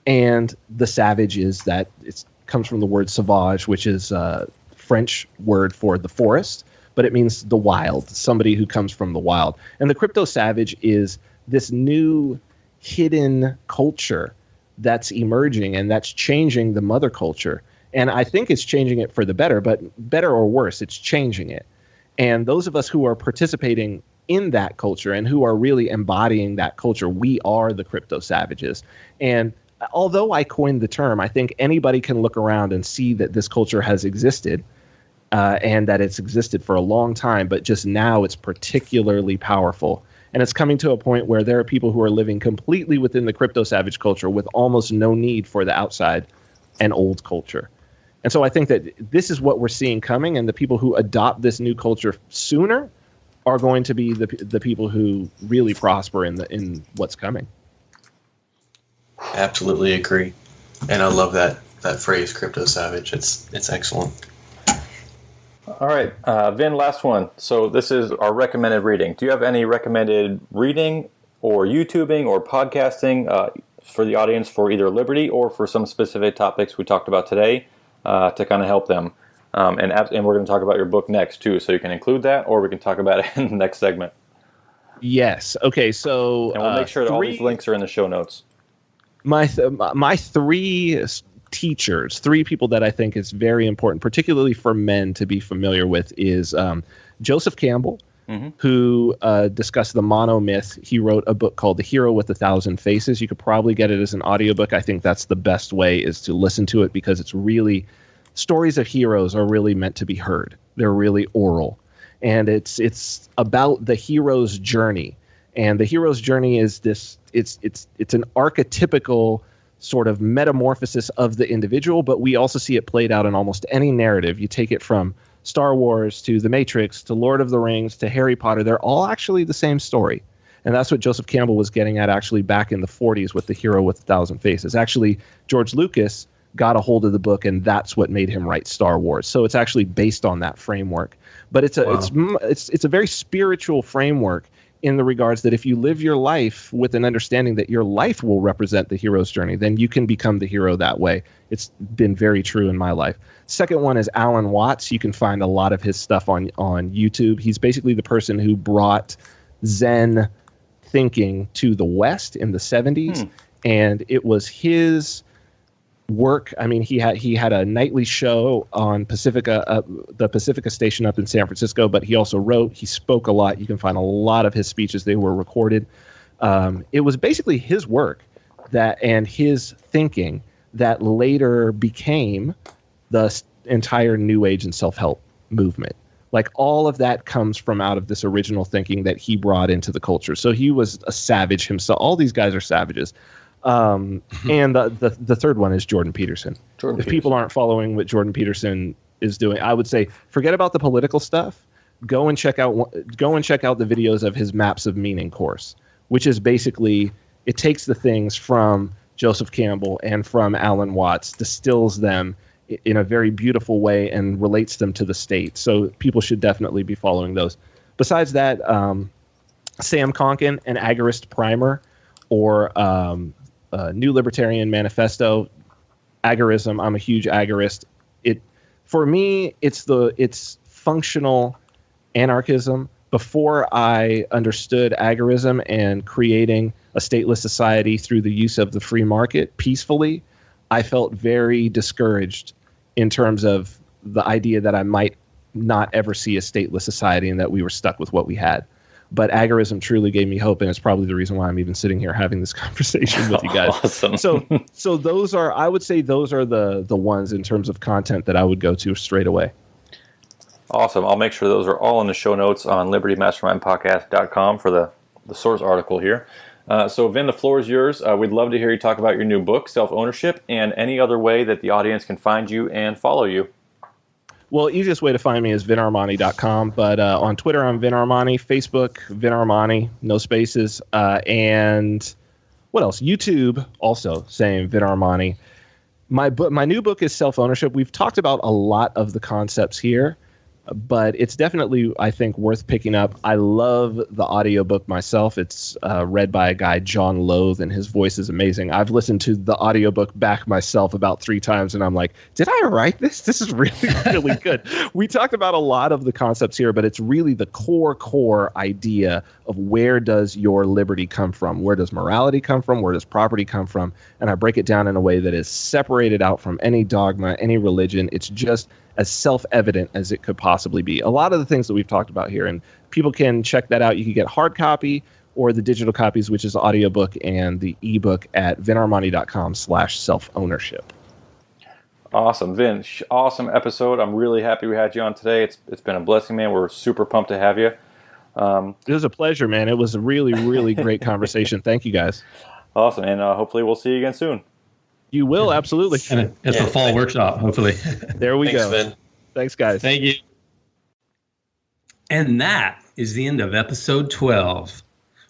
And the savage is that it comes from the word sauvage, which is a French word for the forest. But it means the wild, somebody who comes from the wild. And the crypto savage is this new hidden culture that's emerging and that's changing the mother culture. And I think it's changing it for the better, but better or worse, it's changing it. And those of us who are participating in that culture and who are really embodying that culture, we are the crypto savages. And although I coined the term, I think anybody can look around and see that this culture has existed. And that it's existed for a long time, but just now it's particularly powerful. And it's coming to a point where there are people who are living completely within the crypto savage culture with almost no need for the outside and old culture. And so I think that this is what we're seeing coming, and the people who adopt this new culture sooner are going to be the people who really prosper in what's coming. Absolutely agree. And I love that phrase, crypto savage. It's excellent. All right, Vin, last one. So this is our recommended reading. Do you have any recommended reading or YouTubing or podcasting for the audience for either Liberty or for some specific topics we talked about today to kind of help them? And we're going to talk about your book next, too, so you can include that, or we can talk about it in the next segment. Yes. Okay, so... And we'll make sure that all these links are in the show notes. My three... teachers, three people that I think is very important, particularly for men to be familiar with, is Joseph Campbell, who discussed the monomyth. He wrote a book called The Hero with 1,000 Faces. You could probably get it as an audiobook. I think that's the best way, is to listen to it, because it's really, stories of heroes are really meant to be heard. They're really oral. And it's about the hero's journey. And the hero's journey is this, it's an archetypical sort of metamorphosis of the individual, but we also see it played out in almost any narrative. You take it from Star Wars to The Matrix to Lord of the Rings to Harry Potter. They're all actually the same story. And that's what Joseph Campbell was getting at actually back in the 40s with The Hero with 1,000 Faces. Actually, George Lucas got a hold of the book, and that's what made him write Star Wars. So it's actually based on that framework. But it's a very spiritual framework, in the regards that if you live your life with an understanding that your life will represent the hero's journey, then you can become the hero that way. It's been very true in my life. Second one is Alan Watts. You can find a lot of his stuff on YouTube. He's basically the person who brought Zen thinking to the West in the 70s. And it was his work. I mean, he had a nightly show on Pacifica, the Pacifica station up in San Francisco, but he also wrote, he spoke a lot. You can find a lot of his speeches. They were recorded. It was basically his work and his thinking that later became the entire New Age and self-help movement. Like all of that comes from out of this original thinking that he brought into the culture. So he was a savage himself. All these guys are savages. And the third one is Jordan Peterson. If people aren't following what Jordan Peterson is doing, I would say forget about the political stuff. Go and check out the videos of his Maps of Meaning course, which is basically it takes the things from Joseph Campbell and from Alan Watts, distills them in a very beautiful way and relates them to the state. So people should definitely be following those. Besides that, Sam Konkin, an Agorist Primer, or New Libertarian Manifesto. Agorism, I'm a huge agorist. For me, it's functional anarchism. Before I understood agorism and creating a stateless society through the use of the free market peacefully, I felt very discouraged in terms of the idea that I might not ever see a stateless society and that we were stuck with what we had. But agorism truly gave me hope, and it's probably the reason why I'm even sitting here having this conversation with you guys. Awesome. So those are, I would say, those are the ones in terms of content that I would go to straight away. Awesome. I'll make sure those are all in the show notes on libertymastermindpodcast.com for the source article here. So Vin, the floor is yours. We'd love to hear you talk about your new book, Self-Ownership, and any other way that the audience can find you and follow you. Well, easiest way to find me is vinarmani.com, but on Twitter, I'm Vin Armani, Facebook, Vin Armani, no spaces, and what else? YouTube, also, same, Vin Armani. My new book is Self-Ownership. We've talked about a lot of the concepts here, but it's definitely, I think, worth picking up. I love the audiobook myself. It's read by a guy, John Loth, and his voice is amazing. I've listened to the audiobook back myself about 3 times, and I'm like, did I write this? This is really, really good. We talked about a lot of the concepts here, but it's really the core idea of where does your liberty come from? Where does morality come from? Where does property come from? And I break it down in a way that is separated out from any dogma, any religion. It's just as self-evident as it could possibly be. A lot of the things that we've talked about here, and people can check that out. You can get hard copy or the digital copies, which is the audiobook and the ebook at vinarmani.com/self-ownership. Awesome, Vin. Awesome episode. I'm really happy we had you on today. It's been a blessing, man. We're super pumped to have you. It was a pleasure, man. It was a really, really great conversation. Thank you, guys. Awesome, and hopefully we'll see you again soon. You will, absolutely. And it's a fall workshop, hopefully. There we go. Vin. Thanks, guys. Thank you. And that is the end of episode 12.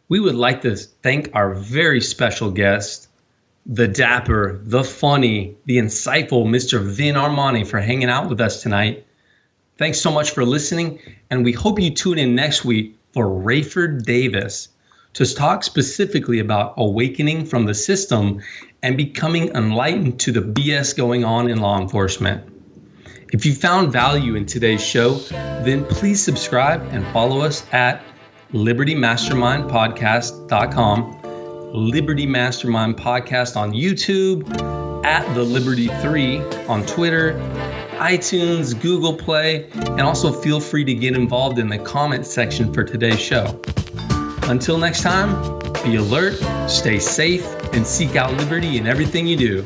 We would like to thank our very special guest, the dapper, the funny, the insightful Mr. Vin Armani, for hanging out with us tonight. Thanks so much for listening, and we hope you tune in next week for Rayford Davis to talk specifically about awakening from the system and becoming enlightened to the BS going on in law enforcement. If you found value in today's show, then please subscribe and follow us at libertymastermindpodcast.com, Liberty Mastermind Podcast on YouTube, at the Liberty 3 on Twitter, iTunes, Google Play, and also feel free to get involved in the comment section for today's show. Until next time, be alert, stay safe, and seek out liberty in everything you do.